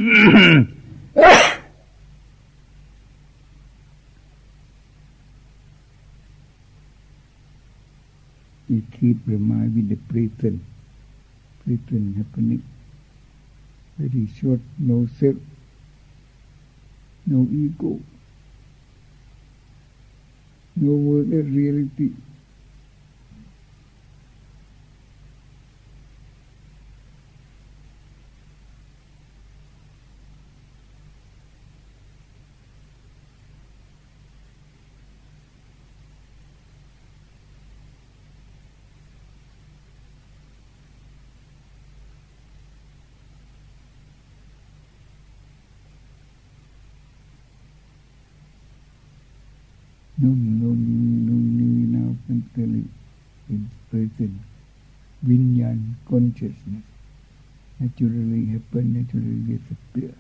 We keep the mind with the present happening. Very short, no self, no ego, no worldly reality. No now mentally in present. Vinyan consciousness naturally happen, naturally disappear.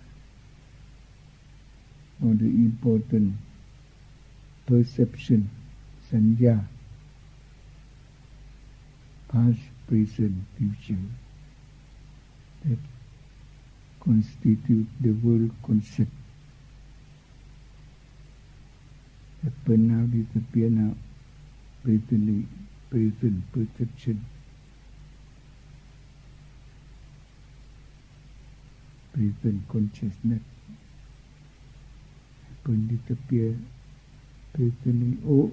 Or the important perception, sanya, past, present, future, that constitute the world concept. Happen now, disappear now, presently, present perception, present consciousness, happen, disappear, presently, oh,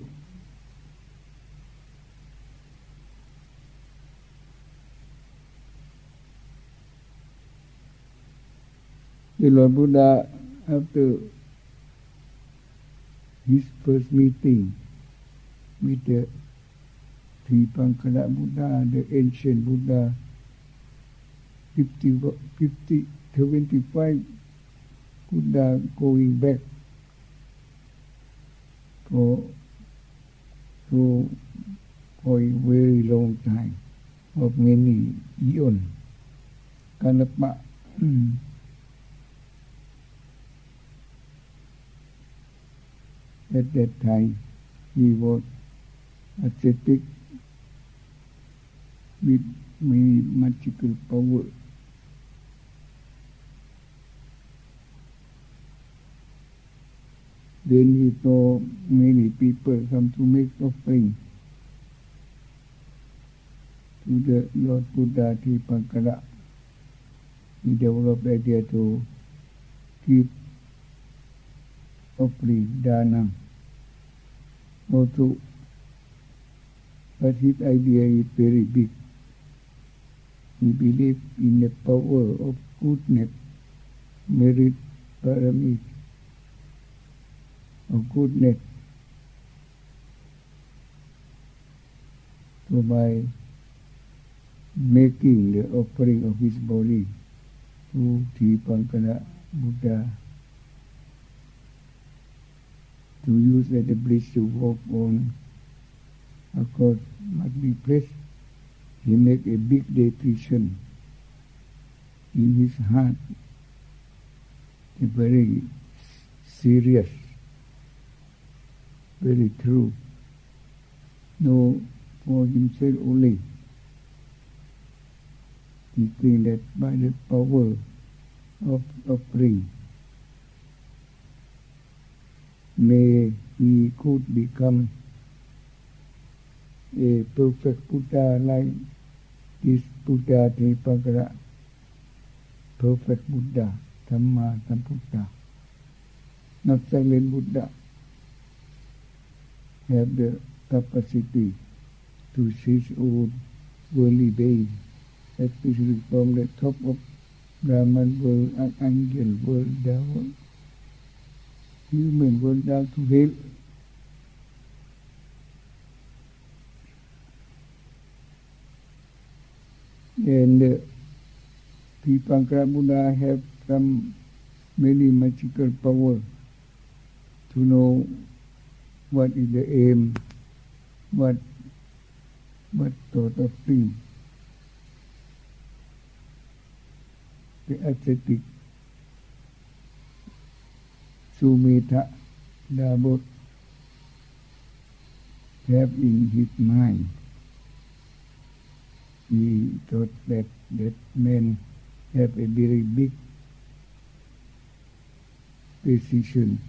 the Lord Buddha, after his first meeting with the three Pankara Buddha, the ancient Buddha, 75 Buddha going back for a very long time, of many eons. Kanapa. At that time, he was ascetic with many magical power. Then he saw many people come to make offering to the Lord Buddha Tripankara. He developed the idea to keep offering dana also, but his idea is very big. He believed in the power of goodness, merit, paramis, of goodness. So by making the offering of his body to Tripankara Buddha, to use as a bridge to walk on, of course, must be placed. He make a big decision in his heart, a very serious, very true. No, for himself only. He think that by the power of offering, may he could become a perfect Buddha like this Buddha Tripankara, perfect Buddha, Dhamma Sambuddha, not silent Buddha, have the capacity to see his own worldly being, especially from the top of Brahman world, Archangel world, down, human world down to hell. And Tripankara Buddha have some many magical power to know what is the aim, what sort of thing. The ascetic Sumita Dabot have in his mind. He thought that men have a very big decision,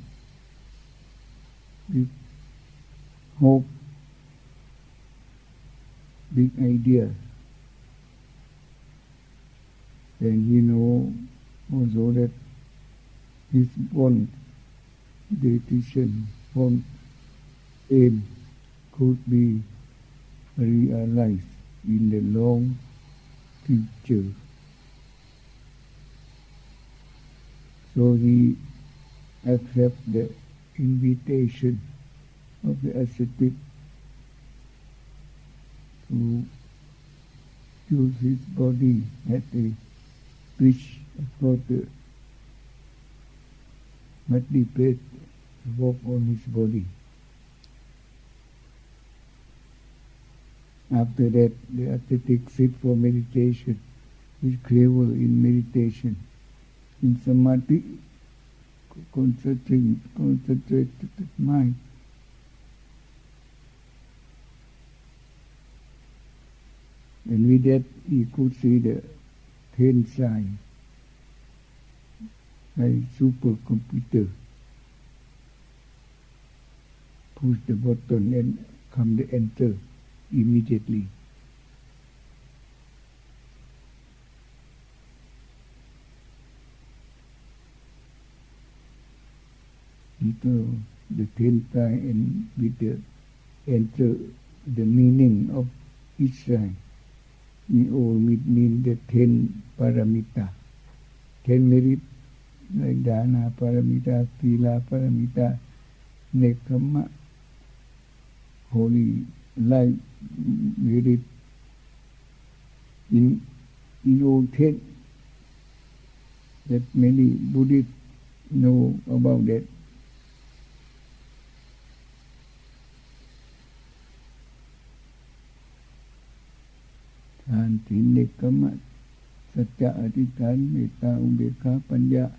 big hope, big idea. And he know also that his one decision, one aim could be realized in the long future. So he accepts the invitation of the ascetic to use his body as a bridge for the muddy bed to walk on his body. After that, the ascetic sit for meditation. He's clever in meditation. In samadhi, concentrated mind. And with that, he could see the 10 sign, a supercomputer. Push the button and come the enter immediately. The 10 sign and with the enter the meaning of each sign. We all mean the 10 paramita. 10 merit like dana paramita, sila paramita, nekama, holy life merit. In all 10 that many Buddhists know about that. Than, Thín, Nekama, Satya, Adhitthana, Metta, Ubekha, Panya,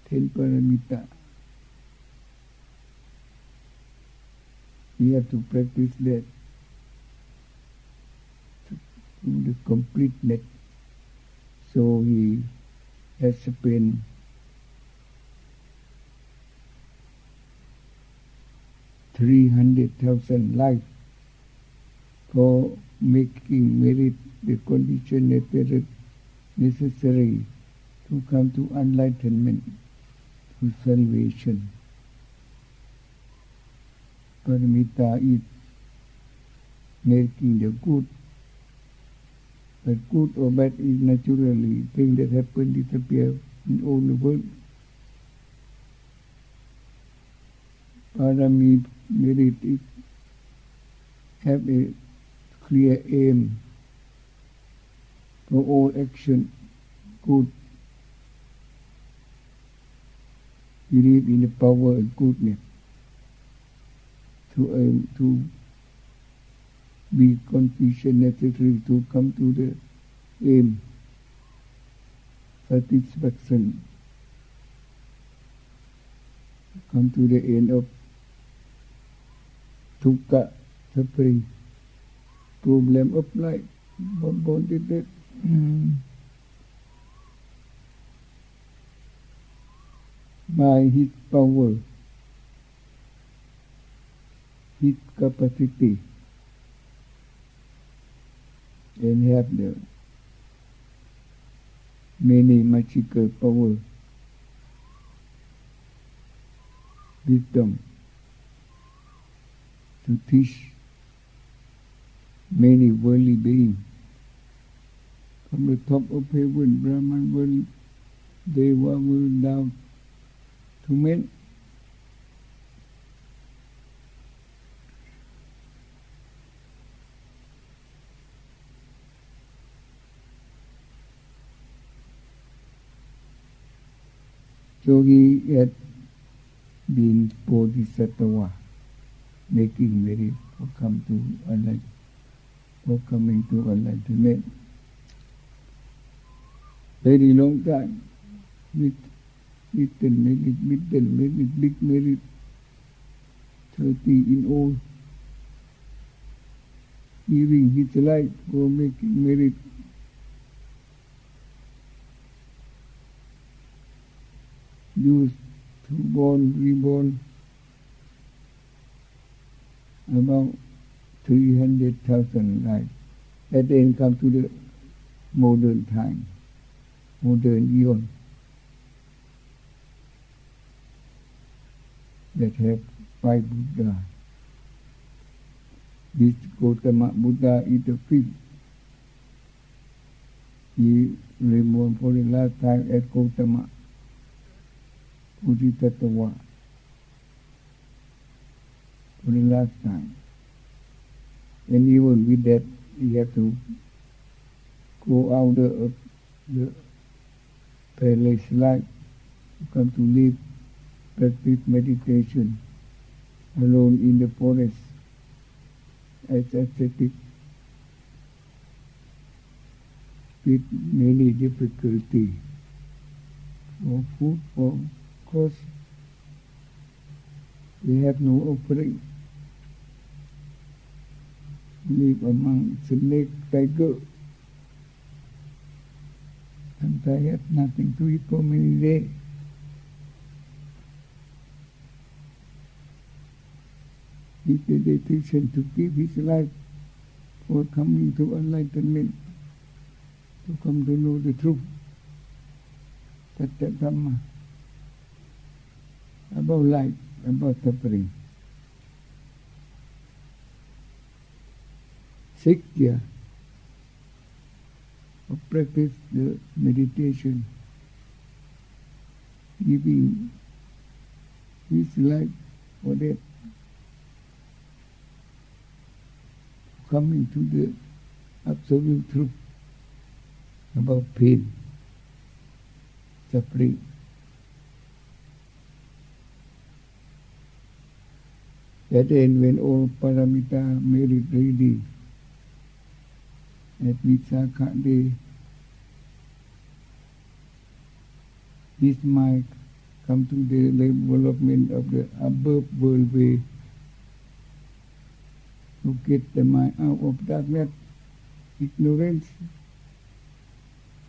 10 paramita. We have to practice that to the completeness. So he has spent 300,000 lives for making merit the condition necessary to come to enlightenment, to salvation. Paramita is making the good, but good or bad is naturally things that happen, disappear in all the world. Parami merit is have a clear aim for all action, good. Believe in the power and goodness to be confusion necessary to come to the aim, satisfaction, come to the end of dukkha, suffering, problem of life, born to death. By his power, his capacity, and have the many magical power, wisdom, to teach many worldly beings from the top of heaven, Brahman world, Deva world, down to men. So he had been Bodhisattva, making merit for coming to enlightenment. Very long time, with little merit, big merit, 30 in all, giving his life for making merit. Use to born, reborn, about 300,000 lives. And then come to the modern time, modern eon, that have 5 Buddha. This Gautama Buddha is the 5th. He reborn for the last time as Gautama Bodhisattva. For the last time. And even with that, he have to go out of the palace life, to come to live, practice meditation, alone in the forest, as ascetic, with many difficulties, for food, for cost. We have no offering. Live among snake, tiger. Sometimes have nothing to eat for many days. He made a decision to give his life for coming to enlightenment, to come to know the truth, Tathya Dhamma, about life, about suffering. 6 years of practice the meditation, giving his life for that, coming to the absolute truth about pain, suffering. At the end, when all paramita made it ready, at Visakha day, his mind come to the development of the above world way, to get the mind out of darkness, ignorance,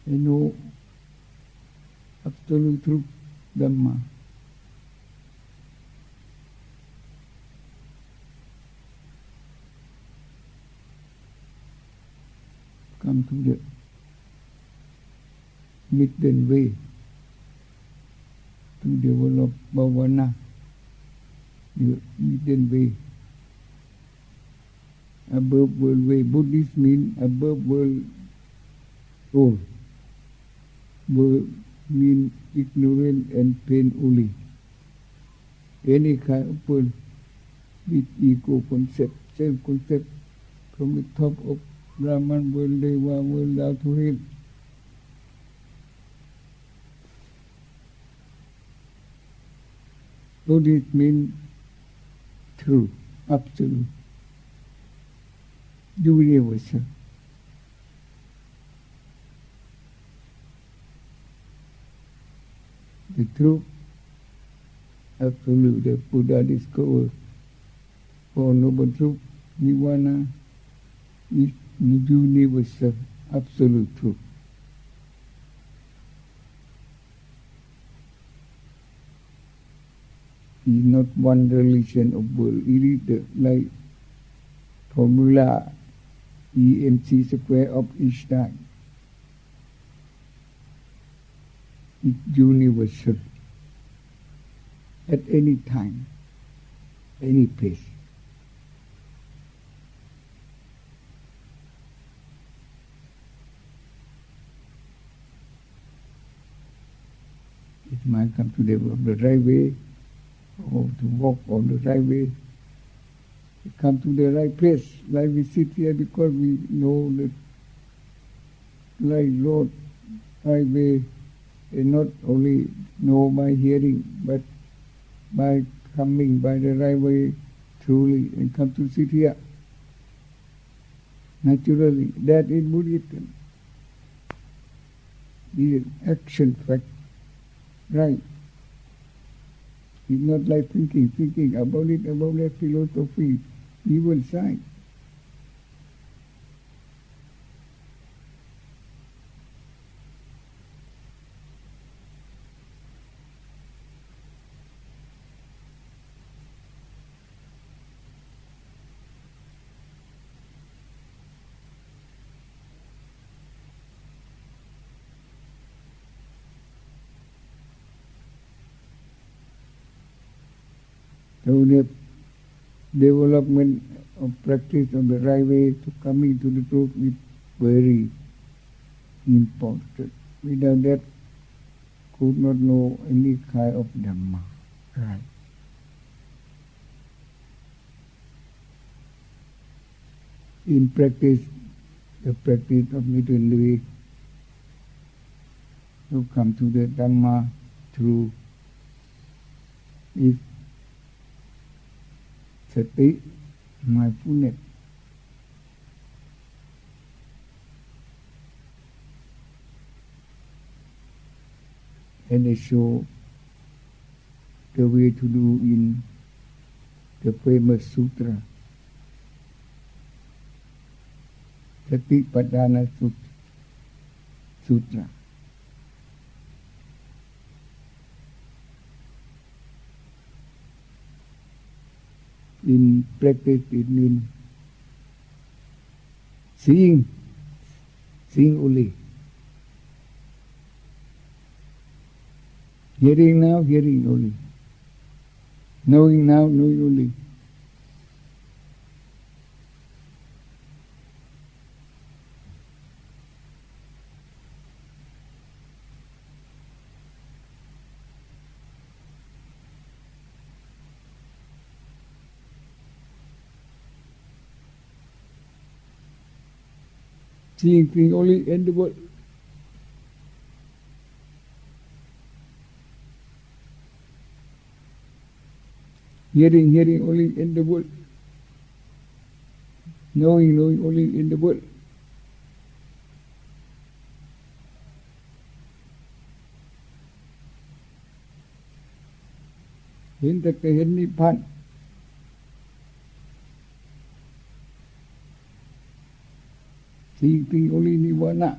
and know absolute truth, Dhamma. Come to the midden way to develop bhavana, the midden way. Above world way. Buddhist means above world all. World means ignorance and pain only. Any kind of world with ego concept, self-concept, from the top of Brahman world, Deva world, down to hell. Buddhist means true, absolute, universal. The truth, absolute, the Buddha discovered. For noble truth, Nirvana is universal, absolute truth. It is not one religion of world. It is the like formula EMC square of Einstein. It's universal. At any time, any place. It might come to develop the right way, or to walk on the right way. It come to the right place. Like we sit here because we know the right road, right way, and not only know by hearing, but by coming by the right way truly, and come to sit here. Naturally, that is Buddhism. This is action fact. Right. It's not like thinking about it, about that philosophy, evil side. So the development of practice on the right way to coming to the truth is very important. Without that, could not know any kind of Dhamma. Right. In practice, the practice of middle way to come to the Dhamma through is sati, mindfulness. And they show the way to do in the famous sutra, Satipadana Sutra. In practice, it means seeing only. Hearing now, hearing only. Knowing now, knowing only. Seeing only in the world. Hearing only in the world. Knowing only in the world. Hiện thực cái hiện Nibbana. Seeing only Nirvana.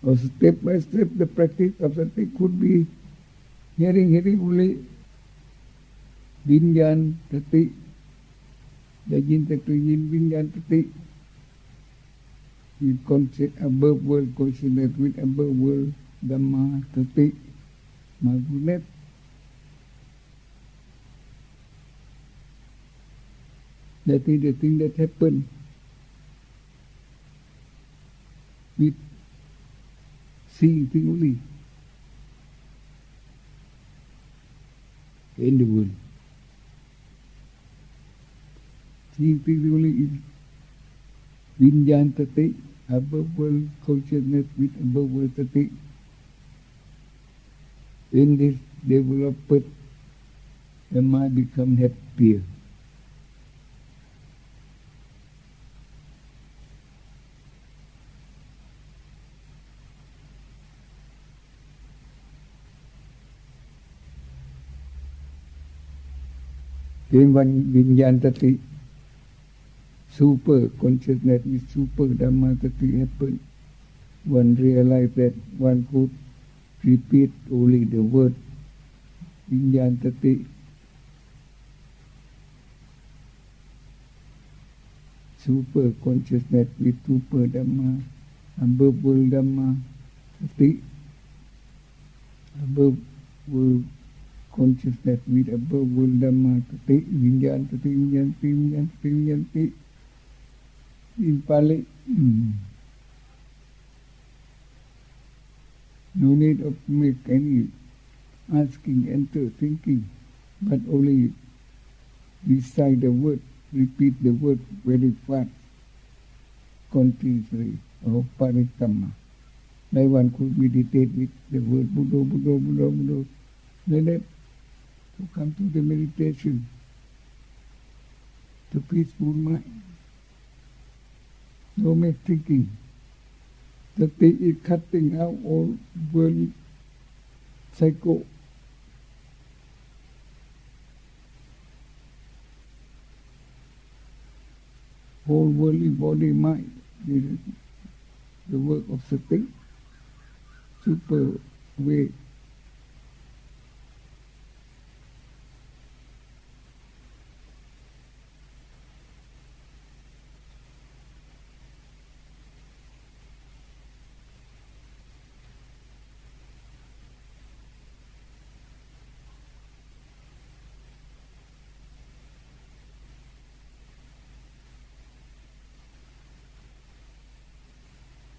Or step by step, the practice of sati could be hearing only Vinyan Sati, the Yin Sati, Yin Vinyan Sati. You consider above world, consider with above world, Dhamma Sati, mindfulness. That is the thing that happened with seeing only in the world. Seeing only is Vinyan Sati, above world consciousness with above world Sati. In this development, the mind becomes happier. Then one Vinyan Sati, super consciousness with super Dhamma Sati happen. One realized that one could repeat only the word Vinyan Sati. Super consciousness with super Dhamma, above world Dhamma Sati, above world consciousness with above world Dhamma Sati, Vinyan Sati, Vinyan Sati, Vinyan Sati, Vinyan Sati. In Pali, no need of make any asking, enter, thinking, but only recite the word, repeat the word very fast, continuously, or paritama. Like one could meditate with the word Buddha, Buddha, Buddha, Buddha. Like that, to come to the meditation. to peaceful mind. No make thinking. Sati is cutting out all worldly cycle. Whole worldly body mind is the work of sati. Super way.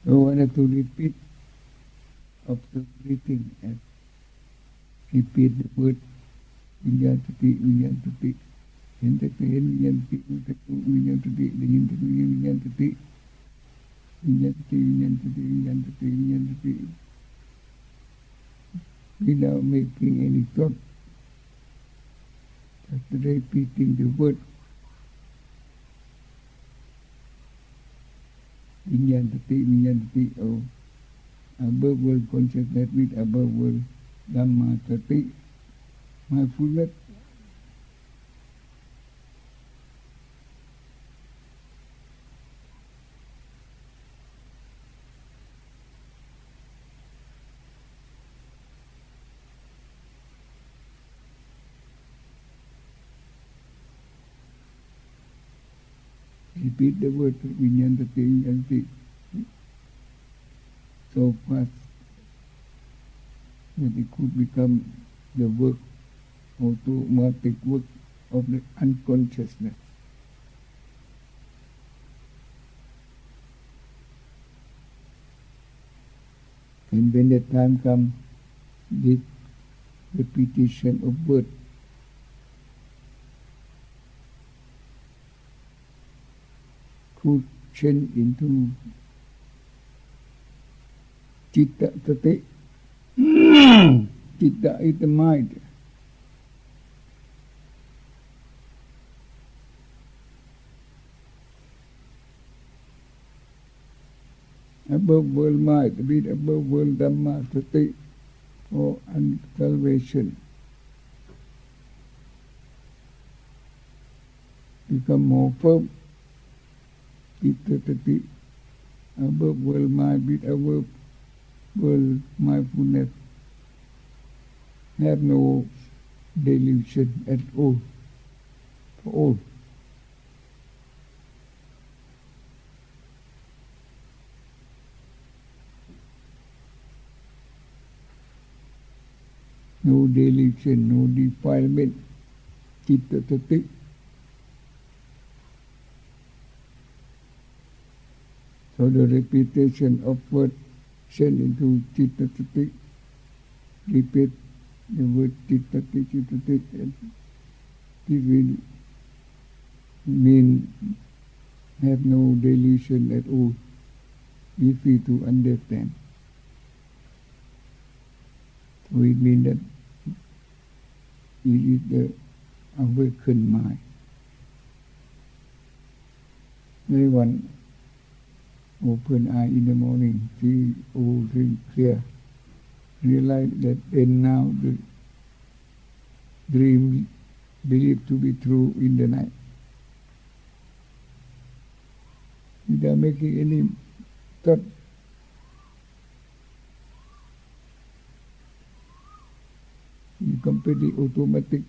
So I have to repeat of the breathing and repeat the word Vinyantati, Vinyantati. Vinyantati, Vinyantati, Vinyantati, Vinyantati, Vinyantati, Vinyantati, Vinyantati, Vinyantati. Without making any thought, just repeating the word Vinyantati, Vinyantati, or above world consciousness with above world Dhamma Sati, mindfulness. Repeat the word Vinyantati, Vinyantati so fast that it could become the work, automatic work of the unconsciousness. And when the time comes, this repetition of word could change into Citta Sati. Citta is the mind. Above world mind, with above world Dhamma Sati, or salvation. Become more firm. Citta Sati, above world mind, with above world mindfulness, have no delusion at all, for all. No delusion, no defilement, Citta Sati. So the repetition of word send into Citta Sati. Repeat the word Citta Sati, Citta Sati. It will mean have no delusion at all, easy to understand. So it means that it is the awakened mind. Everyone open eye in the morning, see all things clear, realize that and now the dream believed to be true in the night. Without making any thought, it's completely automatic.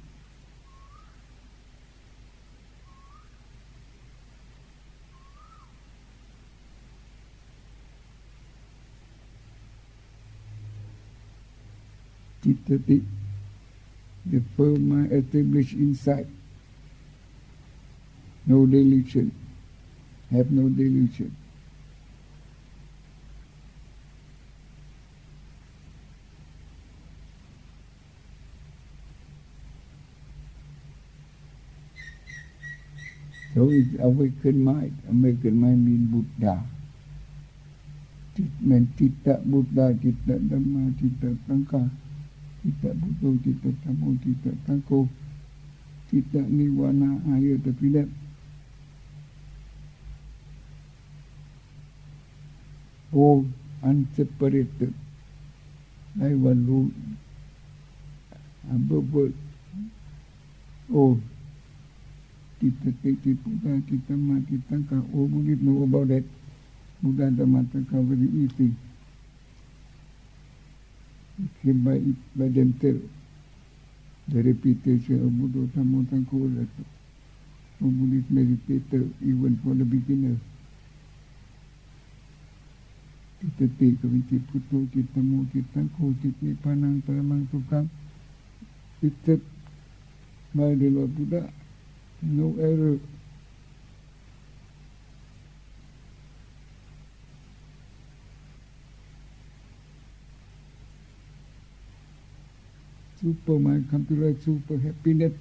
Citta Sati, the firm mind established inside. No delusion, have no delusion. So it's awakened mind. Awakened mind means Buddha. Means Citta Buddha, Citta Dhamma, Citta Sangha, Citta Buddha, Citta Dhamma, Citta Sangha, Citta Nirvana, higher the freedom. all unseparated, like one rule above all. Kita take Buddha, kita mat, kita ka, all Buddhists know about that. Buddha Dhamma Taka very easy. It came by themselves. The repetition of Buddha Dhamma Taka, all Buddhist meditator, even for the beginners. Kita take Vici Puto, kita mo, kita ko, kita panang, paramang tukang. It's said by the Lord Buddha. No error. Super mind, come to like super happiness.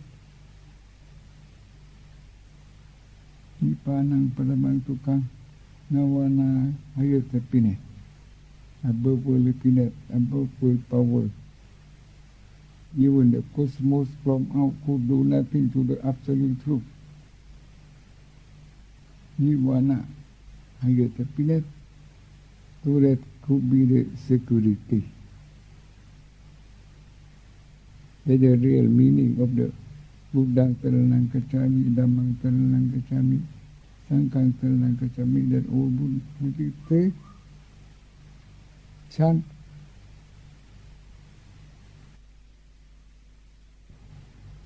Nipanang paramang tukang nawana highest happiness. Above world happiness, above world power. Even the cosmos from out could do nothing to the absolute truth. Nirvana, highest happiness, so that could be the security. That's the real meaning of the Buddhang Saranang Gacchami, Dhammang Saranang Gacchami, Sanghang Saranang Gacchami, that all Buddhists say, chant.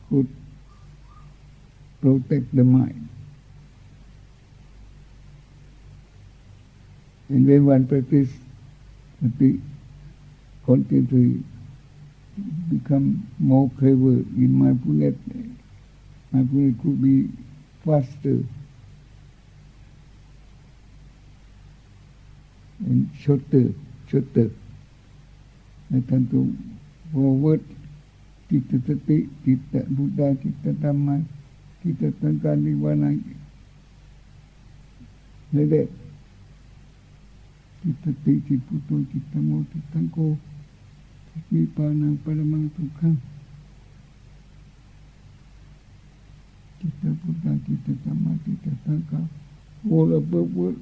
Could protect the mind. And when one practice, continuously become more clever in mindfulness could be faster and shorter. I come to forward. Kita sati, kita Buddha, kita Dhamma, kita Sangha Nirvana. Like that. Kita sati, kita puto, kita mo, kita ko, kita panang paramang tukang. Kita Buddha, kita Dhamma, kita Sangha. All above world.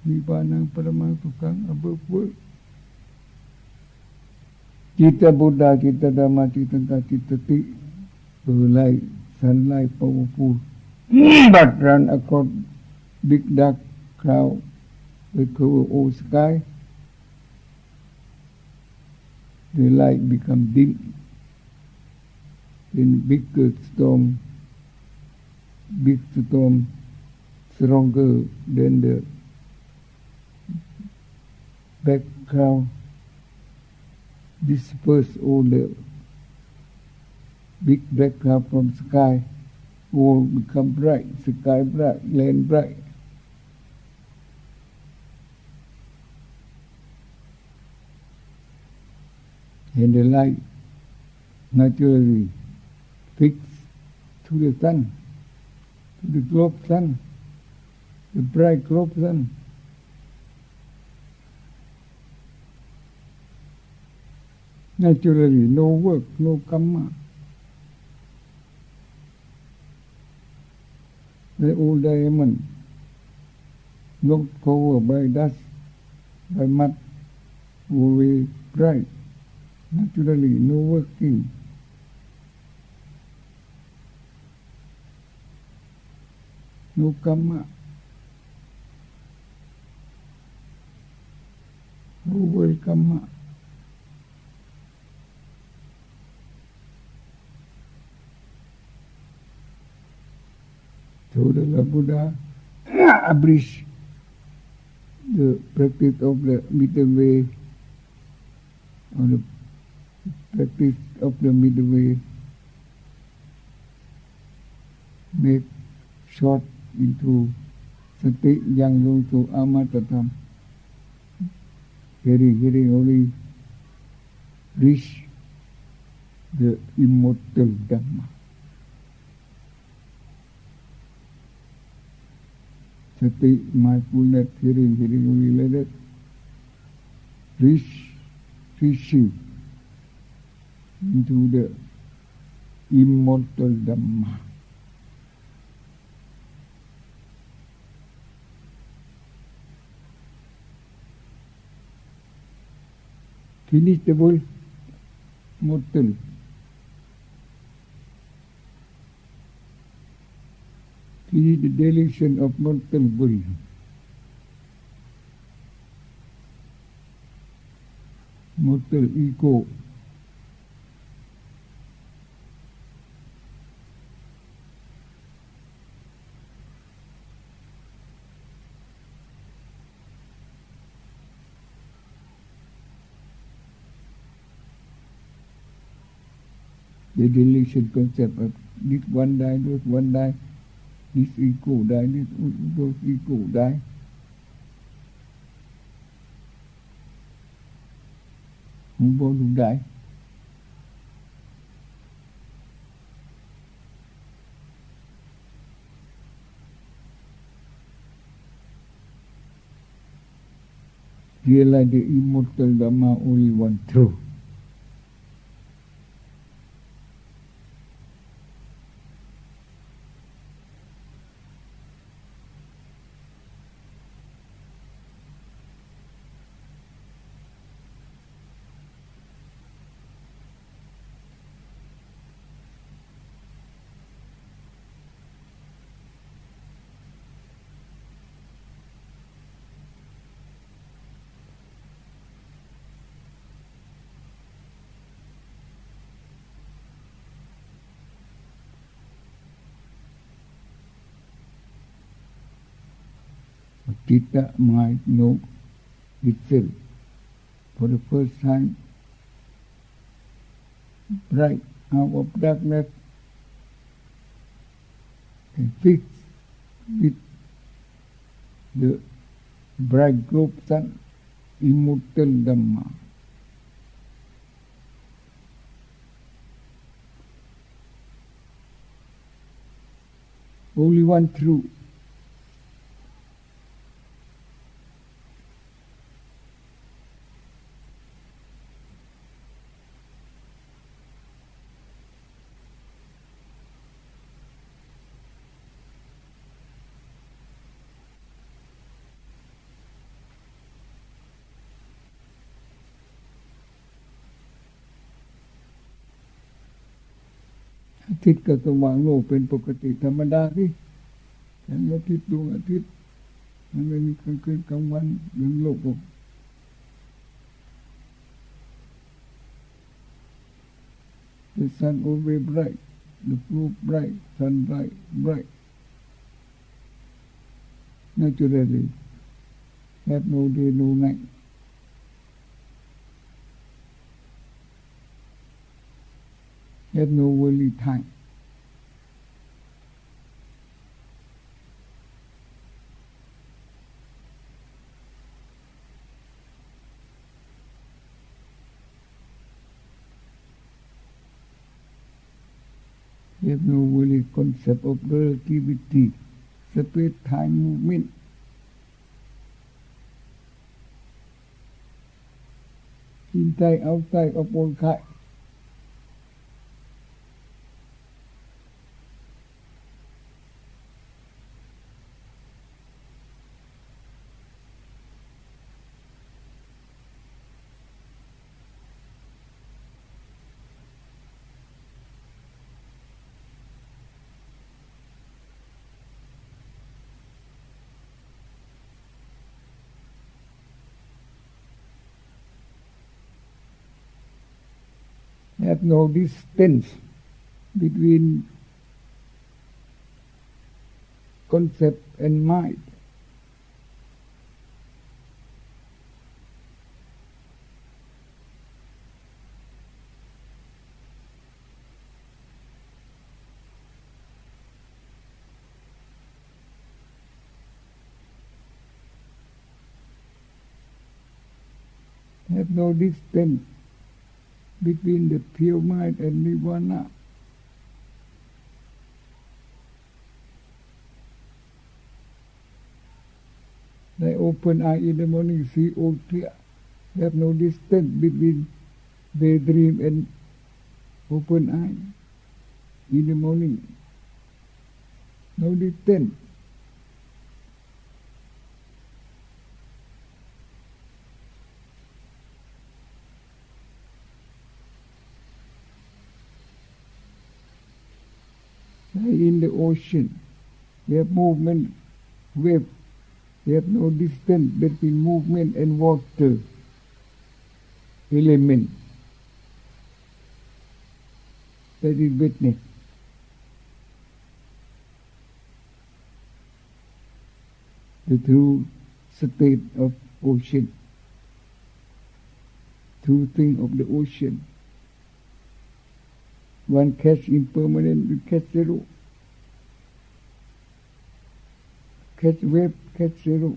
Nipanang paramang tukang above world. Kita Buddha, kita Dhamma, kita Sangha, kita ti, light, sunlight, powerful, but run across big dark cloud, that cover all sky. The light become dim. Then bigger storm, big storm, stronger than the background. Disperse all the big black cloud from sky, all become bright, sky bright, land bright. And the light naturally fixed to the sun, to the globe sun, the bright globe sun. Naturally, no work, no karma. The old diamond, not covered by dust, by mud, always bright. Naturally, no working. No karma. No world karma. So the Buddha abridged the practice of the middle way, or the practice of the middle way, make short into sati yang long to amatatam. Hearing only reach the immortal Dhamma. Sati, mindfulness, hearing only like that. Reaching into the immortal Dhamma. finish the bull, mortal. Finish the deletion of mortal bull. Mortal ego. The deletion concept of this one die, those one die, this ego die, those ego die. Không vô đủ đại. Realize the immortal Dhamma only one true. Chitta might know itself for the first time, bright out of darkness, and fix with the bright globe sun, immortal Dhamma. Only one true.อาทิตย์กับสว่างโลกเป็นปกติธรรมดาที่แสงอาทิตย์ดวงอาทิตย์มันไม่มีกลางคืนกลางวันเรื่องโลกบอก The sun always bright, the roof bright, sun bright, bright. Naturally, have no day, no night. Have no worldly time. Have no worldly concept of relativity, space-time movement. Inside, outside of all kind. Have no distance between concept and mind. Have no distance between the pure mind and nirvana. They open eye in the morning, see all clear. Have no distance between daydream and open eye in the morning. No distance. in the ocean. We have movement, wave. We have no distance between movement and water element. That is witness. The true state of ocean. True thing of the ocean. One catch impermanent, you catch zero. Catch wave, catch zero.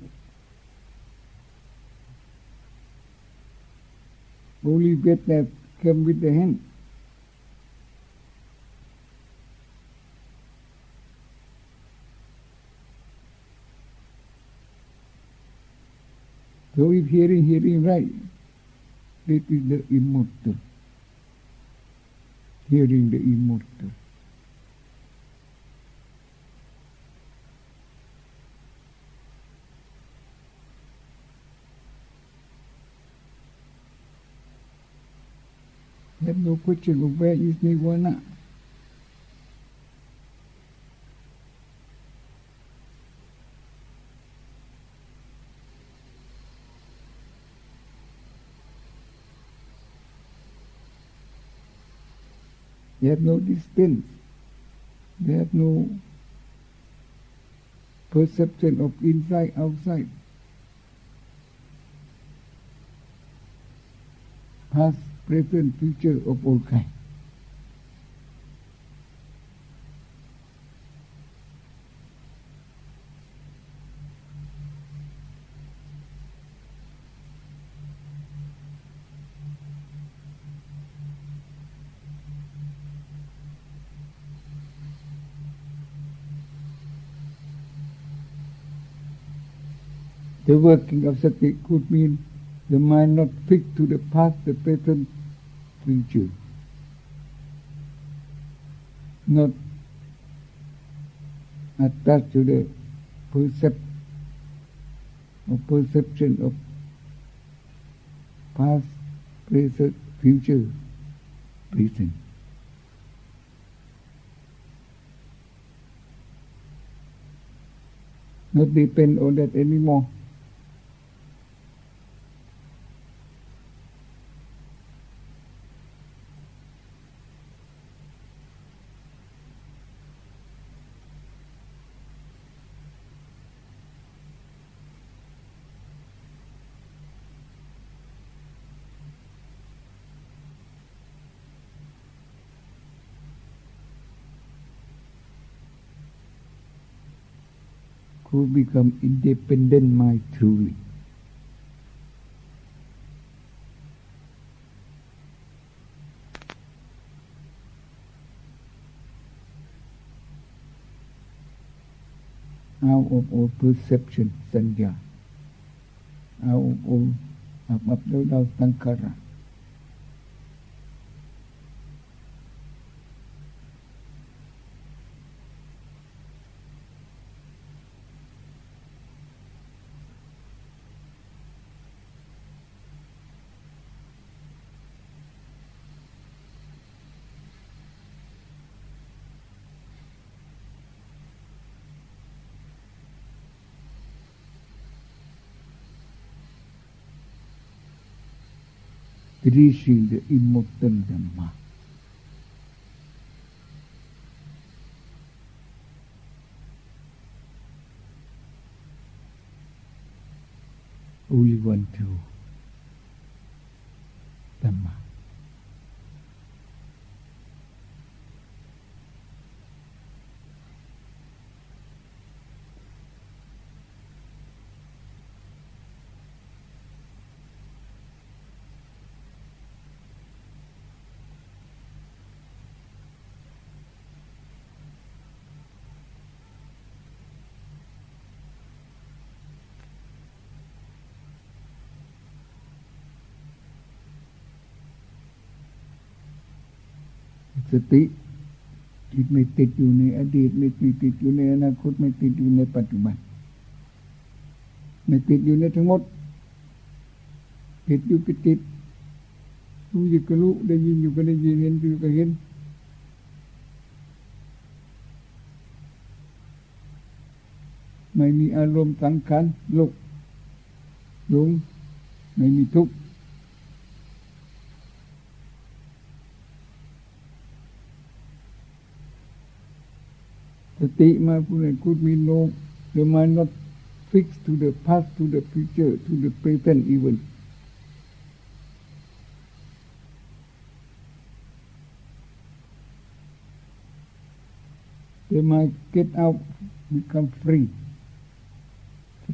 Only witness come with the hand. So if hearing right, that is the immortal. Hearing the immortal. Have no question of where is nirvana. They have no distance. They have no perception of inside, outside. Past, present, future of all kinds. The working of sati could mean the mind not fixed to the past, the present, future. Not attached to the perception of past, present, future, present. Not depend on that anymore. Who become independent mind truly. Out of all perception, sanya. Out of all abdominal sankara. Reaching the immortal Dhamma. Only one true Dhamma.สติจิตไม่ติดอยู่ในอดีตไม่ติดอยู่ในอนาคตไม่ติดอยู่ในปัจจุบันไม่ติดอยู่ในทั้งหมดติดอยู่ก็ติดรู้อยู่ก็รู้ได้ยินอยู่ก็ได้ยินเห็นอยู่ก็เห็น ไม่มีอารมณ์สังขารโลกหลงไม่มีทุกข์สติมาผู้ใดcould be no the mind not fixed to the past, to the future, to the present even. The mind get out, become free,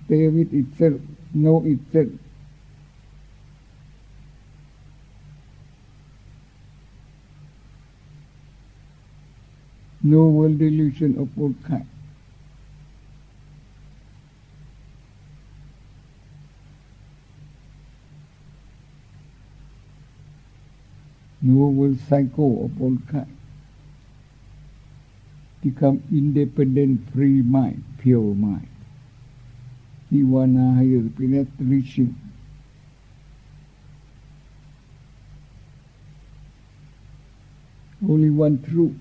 stay with itself, know itself. No world delusion of all kind. No world cycle of all kind. Become independent, free mind, pure mind. Nirvana higher penetration. Only one truth.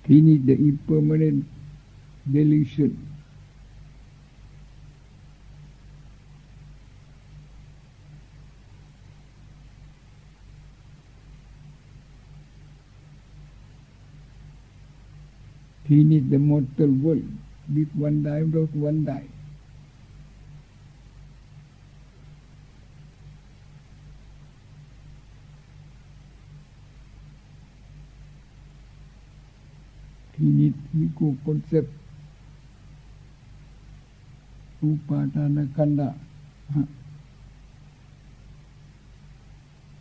Finish the impermanent delusion. Finish the mortal world. This one die, those one die. Finish ego concept. Upadana kanda.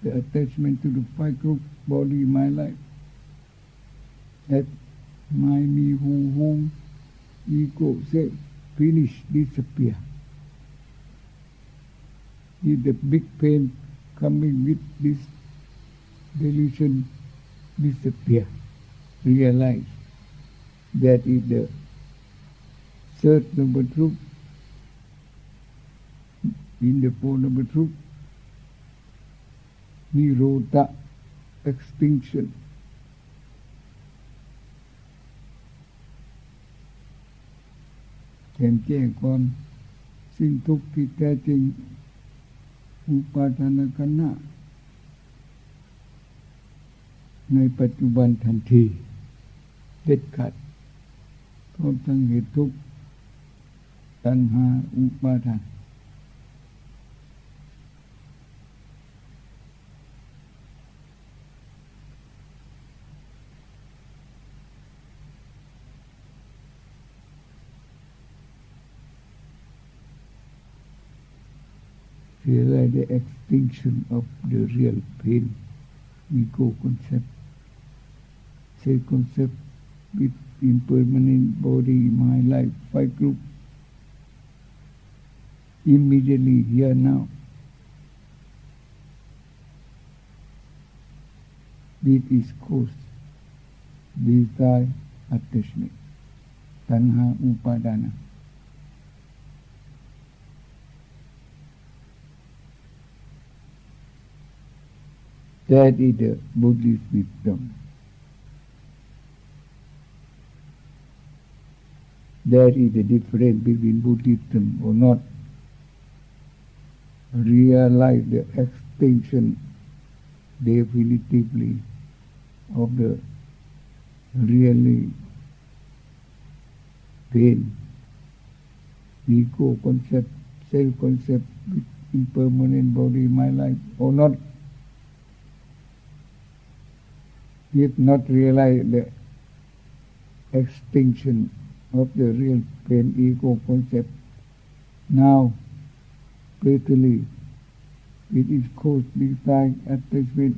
The attachment to the five group body, my life. That my, me, whom, ego, self, finish, disappear. Is the big pain coming with this delusion disappear. Realize that is the third noble truth. In the fourth noble truth, Nirodha, extinction. Can แก้ความสิ้นทุกข์ที่แท้จริงอุปาทานขันธ์ในปัจจุบันทันทีเด็ดขาดพร้อมทั้งเหตุทุกข์ตัณหาอุปาทานrealize the extinction of the real pain, ego concept, self concept with impermanent body, my life, five group. Immediately here now. This is cause, desire, attachment, tanha, upadana. That is the Buddhist wisdom. That is the difference between Buddhism or not. Realize the extinction definitively of the really pain, ego concept, self concept with impermanent body, my life, or not. If not realize the extinction of the real pain, ego concept, now, presently, it is caused desire, attachment,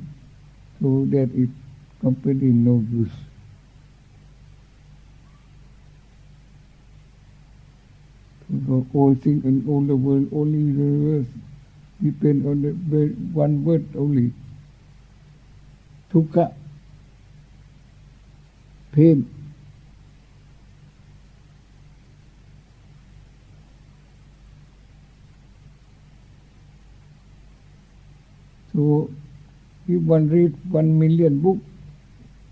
so that it completely no use. So all things in all the world, only universe, depend on the one word only. Dukkha. Pain. So if one read 1 million books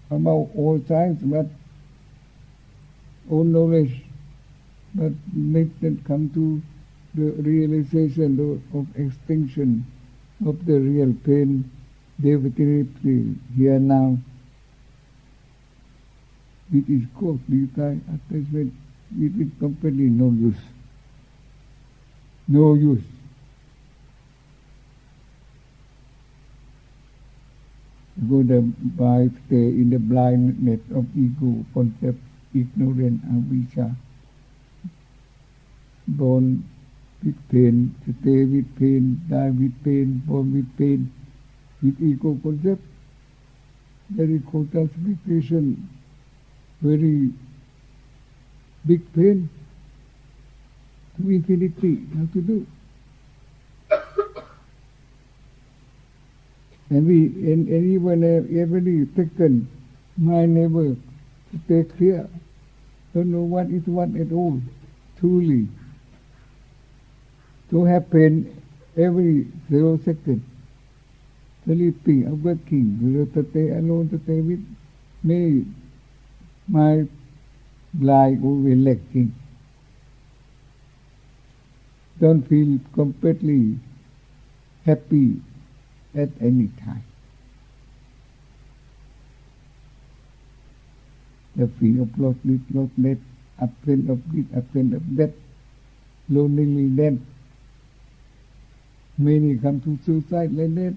about all science, but all knowledge, but make them come to the realization of extinction of the real pain, definitively here now. It is called desire attachment. It is completely no use. No use. Go by stay in the blindness of ego, concept, ignorance, avijja. Born with pain, stay with pain, die with pain, born with pain, with ego concept. That is called transmutation. Very big pain to infinity. How to do? And even every second, my neighbor to take care. Don't know what is what at all. Truly. To have pain every 0 second. Sleeping, working, to stay alone, to stay with me. My life always lacking. Don't feel completely happy at any time. The feeling of loss, absence of this, absence of that, loneliness. Many come to suicide like that.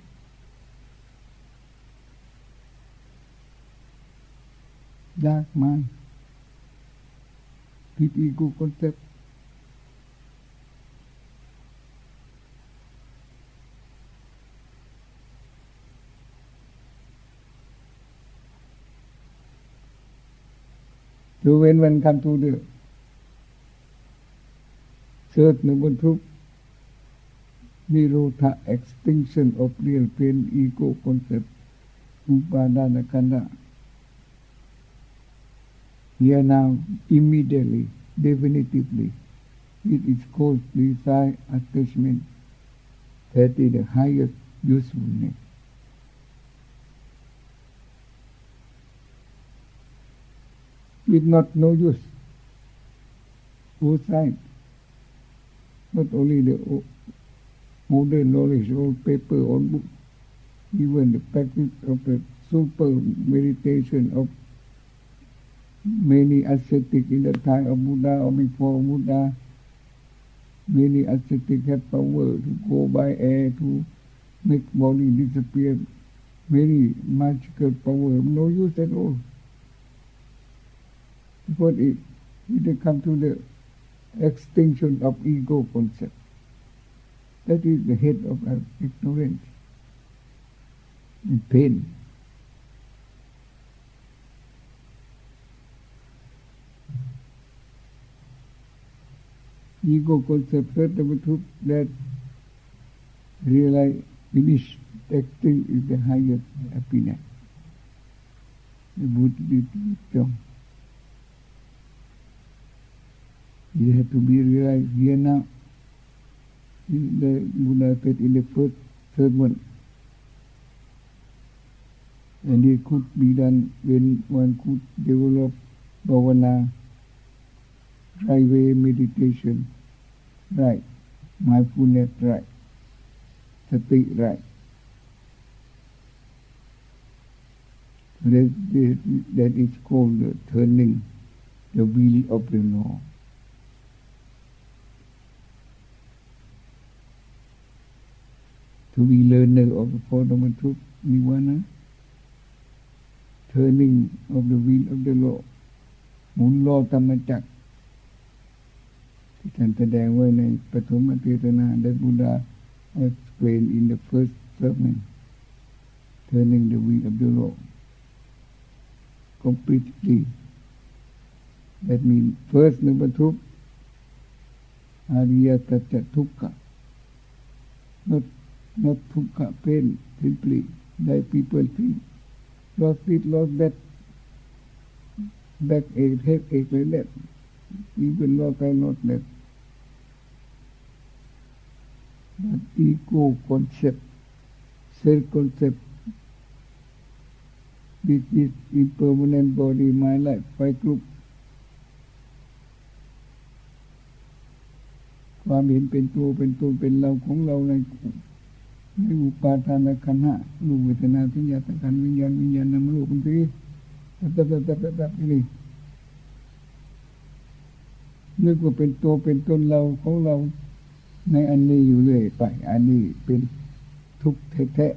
Dark mind, with ego concept. So when one comes to the third noble truth, Nirodha, extinction of real pain, ego concept, upadana khandha. Here now, immediately, definitively, it is called desire attachment. That is the highest usefulness. It's not no use. Both sides. Not only the older knowledge, old paper, old book, even the practice of the super meditation of many ascetics in the time of Buddha or before Buddha. Many ascetics have power to go by air, to make body disappear. Very magical power, no use at all. Because it comes to the extinction of ego concept. That is the head of our ignorance and pain. Ego concept, first of the truth that realize, finish, acting is the highest happiness. The Buddhist wisdom. It has to be realized here now. The Buddha said in the first sermon. And it could be done when one could develop bhavana, right way meditation, right, mindfulness, right, sati, right. That is called the turning the wheel of the law. To be learner of the Four Noble Truths, Nirvana, turning of the wheel of the law, หมุนล้อธรรมจักรที่ท่านแสดงไว้ในปฐมเทศนา that Buddha explained in the first sermon, turning the wheel of the law completely. That means first number truth, Ariya Satya Dukkha, not dukkha, pain, simply, like people think, lost it, lost that, backache, headache, like that, even lost I not that. But ego concept, self-concept, this is impermanent body, my life, 5 group ความเห็นเป็นตัวเป็นตนเป็นเราของเราในอุปาทานขันธ์ 5 รูปเวทนาสัญญาสังขารวิญญาณนามรูปนี่นี่นึกว่าเป็นตัวเป็นตนเราของเราในอันนี้อยู่เรื่อยไปอันนี้เป็นทุกข์แท้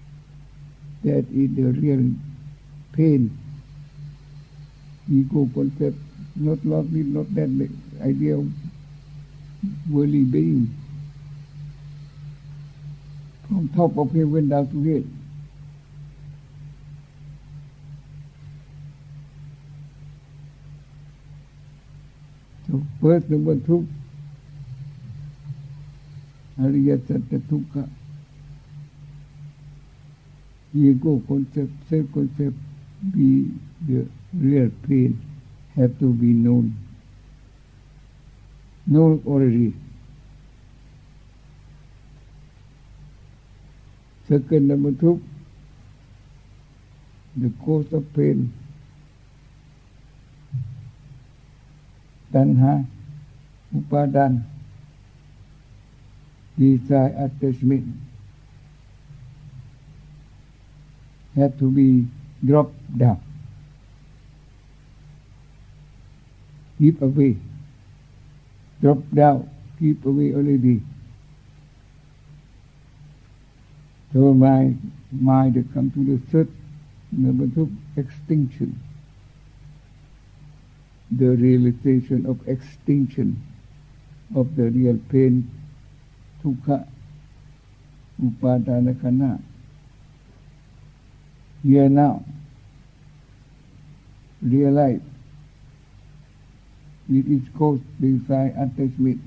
ๆ that is the real pain ego concept not love not that the idea of worldly being from top of heaven down to hell. So first number ทุกข์อริยสัจทุกขะ ego concept self concept be the real pain have to be known already. Second number ทุกข์ the cause of pain ตัณหาอุปาทาน desire attachment have to be dropped down, keep away, drop down, keep away already. So my mind come to the third number ทุกข์ extinction, the realization of extinction of the real pain ทุกขะอุปาทานขันธ์ here now realize it is cause desire attachment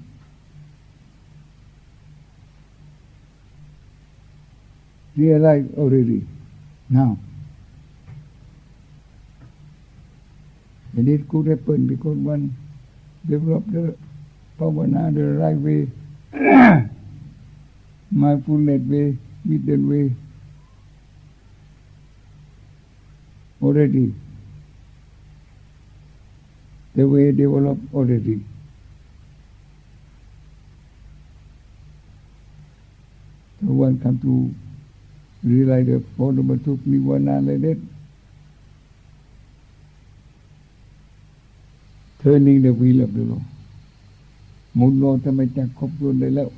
realize already now, and it could happen because one develop the pavana the right way mindfulness way, middle way already, the way developed already. So one come to realize the four number ทุกข์ nirvana like that, turning the wheel of the law หมุนล้อทำไมจักรครบถ้วนได้แล้ว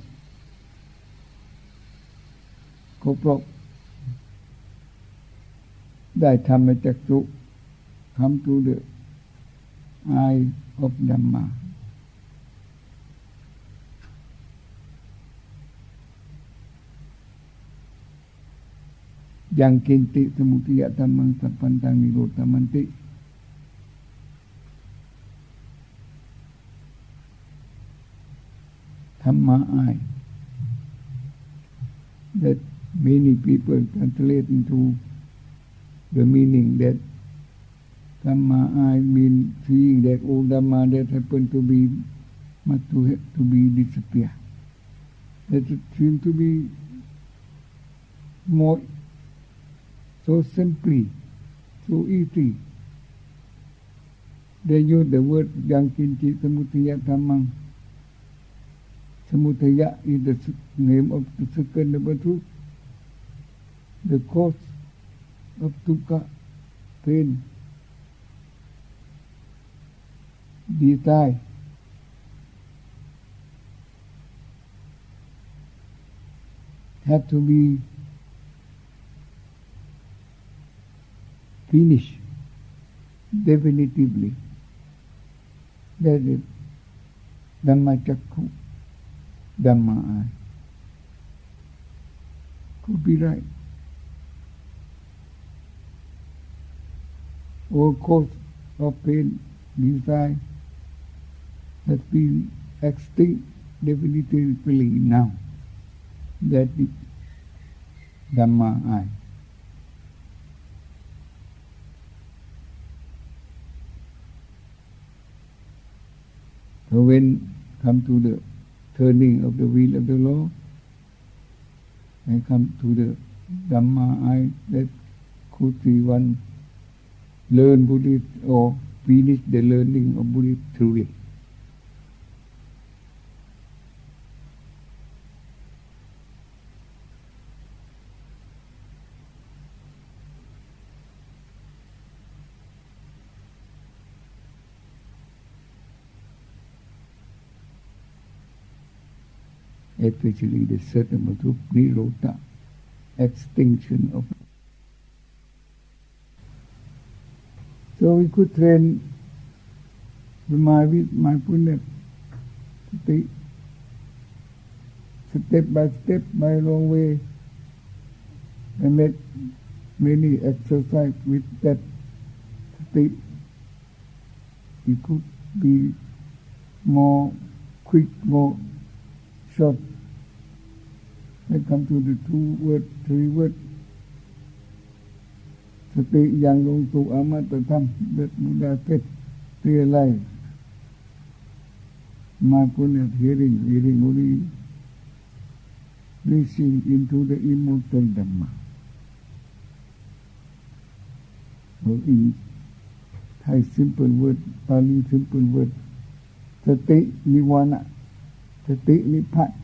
ครบรอบได้ทำมาจากสุ come to the eye of Dhamma. Yang kinti samudaya dhammang sappantang nirodhamanti. Dhamma eye. That many people translate into the meaning that Dhamma eye means seeing that all Dhamma that happen to be must to be disappear. That it seems to be more so simply, so easy. They use the word yang kinci samudaya dhammang. Samudaya is the name of the second number 2, the cause of dukkha, pain, desire. Have to be finished definitively. That is Dhamma Chakku, Dhamma eye. Could be right. All cause of pain, desire has been extinct definitively now. That is Dhamma eye. So when come to the turning of the wheel of the law, and come to the Dhamma I that could be one learn Buddhist or finish the learning of Buddhist truly. Especially the settlement of Nirodha, extinction of. So we could train the mind with mindfulness, step by step, by a long way, and make many exercise with that state. It could be more quick, more short. I come to the 2 words, 3 words. Sati yang lung tu amata tham, that Buddha said, realize. Mindfulness, hearing only, reaching into the immortal Dhamma. Or in Thai simple word, Pali simple word, Sati Nirvana, Sati Nibbana.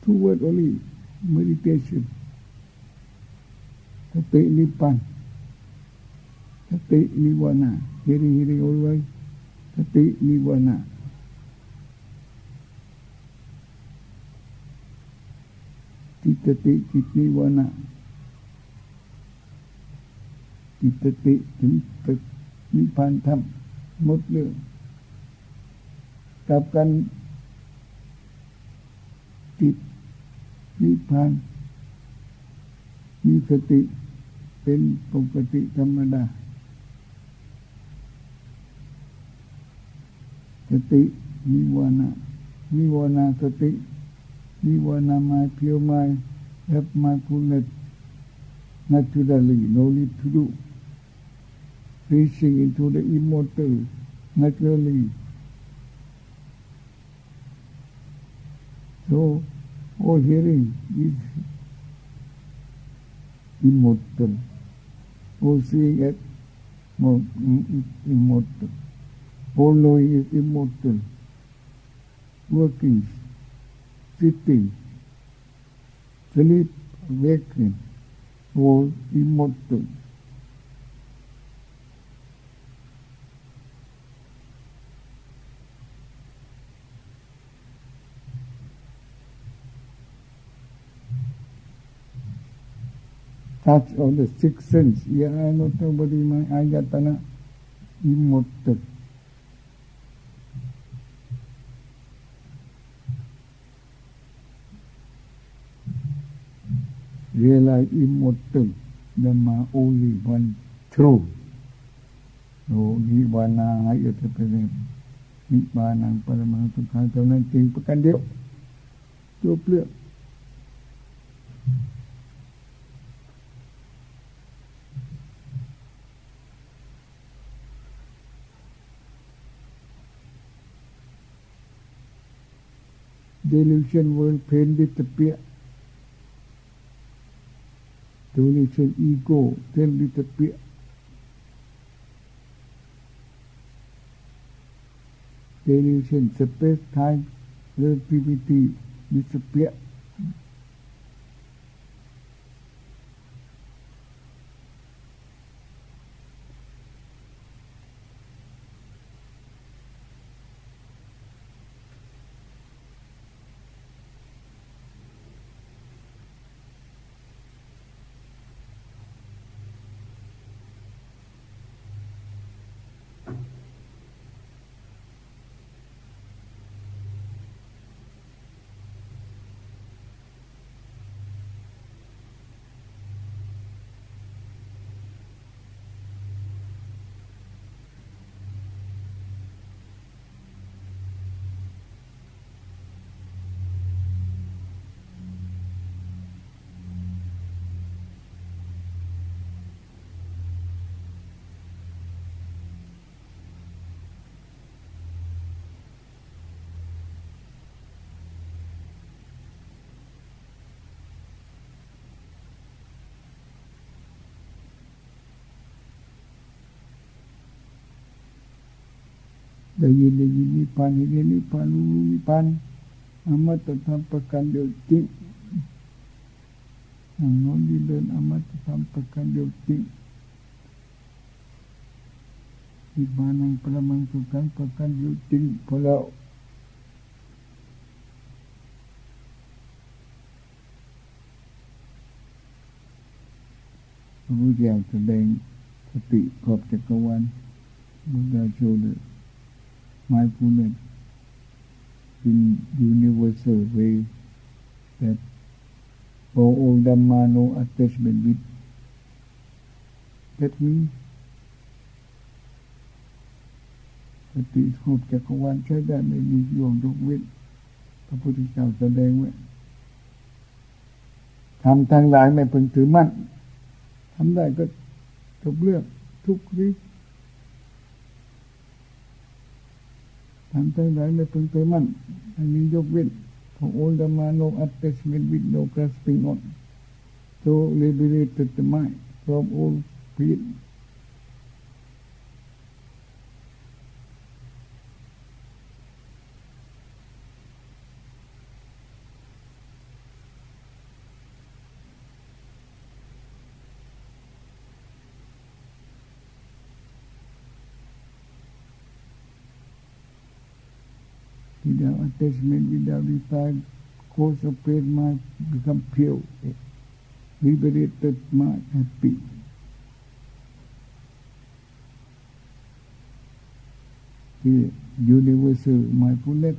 2 words only, meditation. Sati Nibbana, Sati Nirvana, hearing always, Sati Nirvana. Titati Chit Nirvana, Titati ถึงนิพพานธรรมหมดเรื่องกับกันจิตนิพพานมีสติเป็นปกติธรรมดาสตินิวรณะสตินิวรณะmy pure mind have mindfulness naturally, no need to do, reaching into the immortal naturally. So all hearing is immortal, all seeing is immortal, all knowing is immortal, working, sitting, sleep, waking, all immortal. Touch on the 6th sense, yeah, not nobody my ayatana, immortal. Realize immortal, Dhamma only one true. No Nirvana ayatapare, Nibbana Paramana Sukha เท่านั้นจริงประการเดียวจบเรื่อง Delusion world pain disappear. Delusion ego then disappear. Delusion space time relativity disappear. ได้ยินนิพพานเห็นนิพพานรู้นิพพานอมตะธรรมประการเดียวจริงอย่างโน้นที่เดินอมตะธรรมประการเดียวจริงนิพพานังปรมังสุขังประการเดียวจริงพอแล้วพระพุทธเจ้าแสดงสติขอบจักรวาลบุญญาโชดmindfulness in universal way that for all Dhamma no attachment with that means สติขอบจักรวาลใช้ได้ไม่มีโยงยกเว้นพระพุทธเจ้าแสดงไว้ทำทั้งหลายไม่พึงถือมั่นทำได้ก็จบเรื่องทุกข์ทำทั้งหลายไม่พึงถือมั่นไม่มียกเว้น for all Dhamma no attachment with no grasping on so liberated the mind from all pain without attachment, without desire, cause of pain might become pure, liberated mind, happy. The universal mindfulness,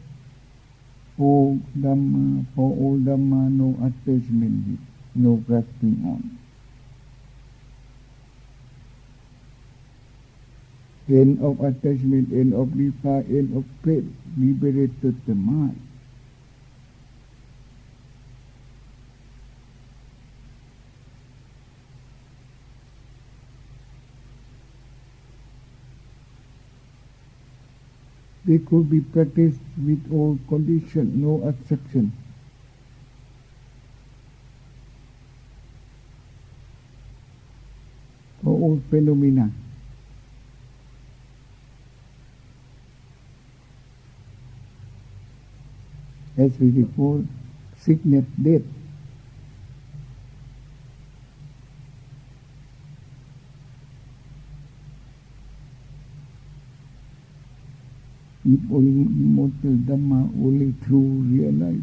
all Dhamma, for all Dhamma, no attachment, no grasping on. End of attachment, end of desire, end of pain, liberated the mind. They could be practiced with all conditions, no exception. For all phenomena. As we recall, sickness, death. If only immortal Dhamma, only true realize,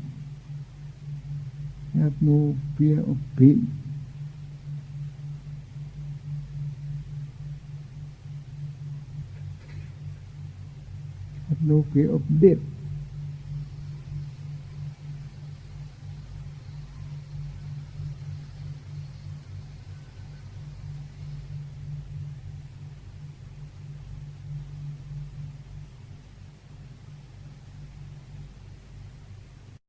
have no fear of pain. Have no fear of death.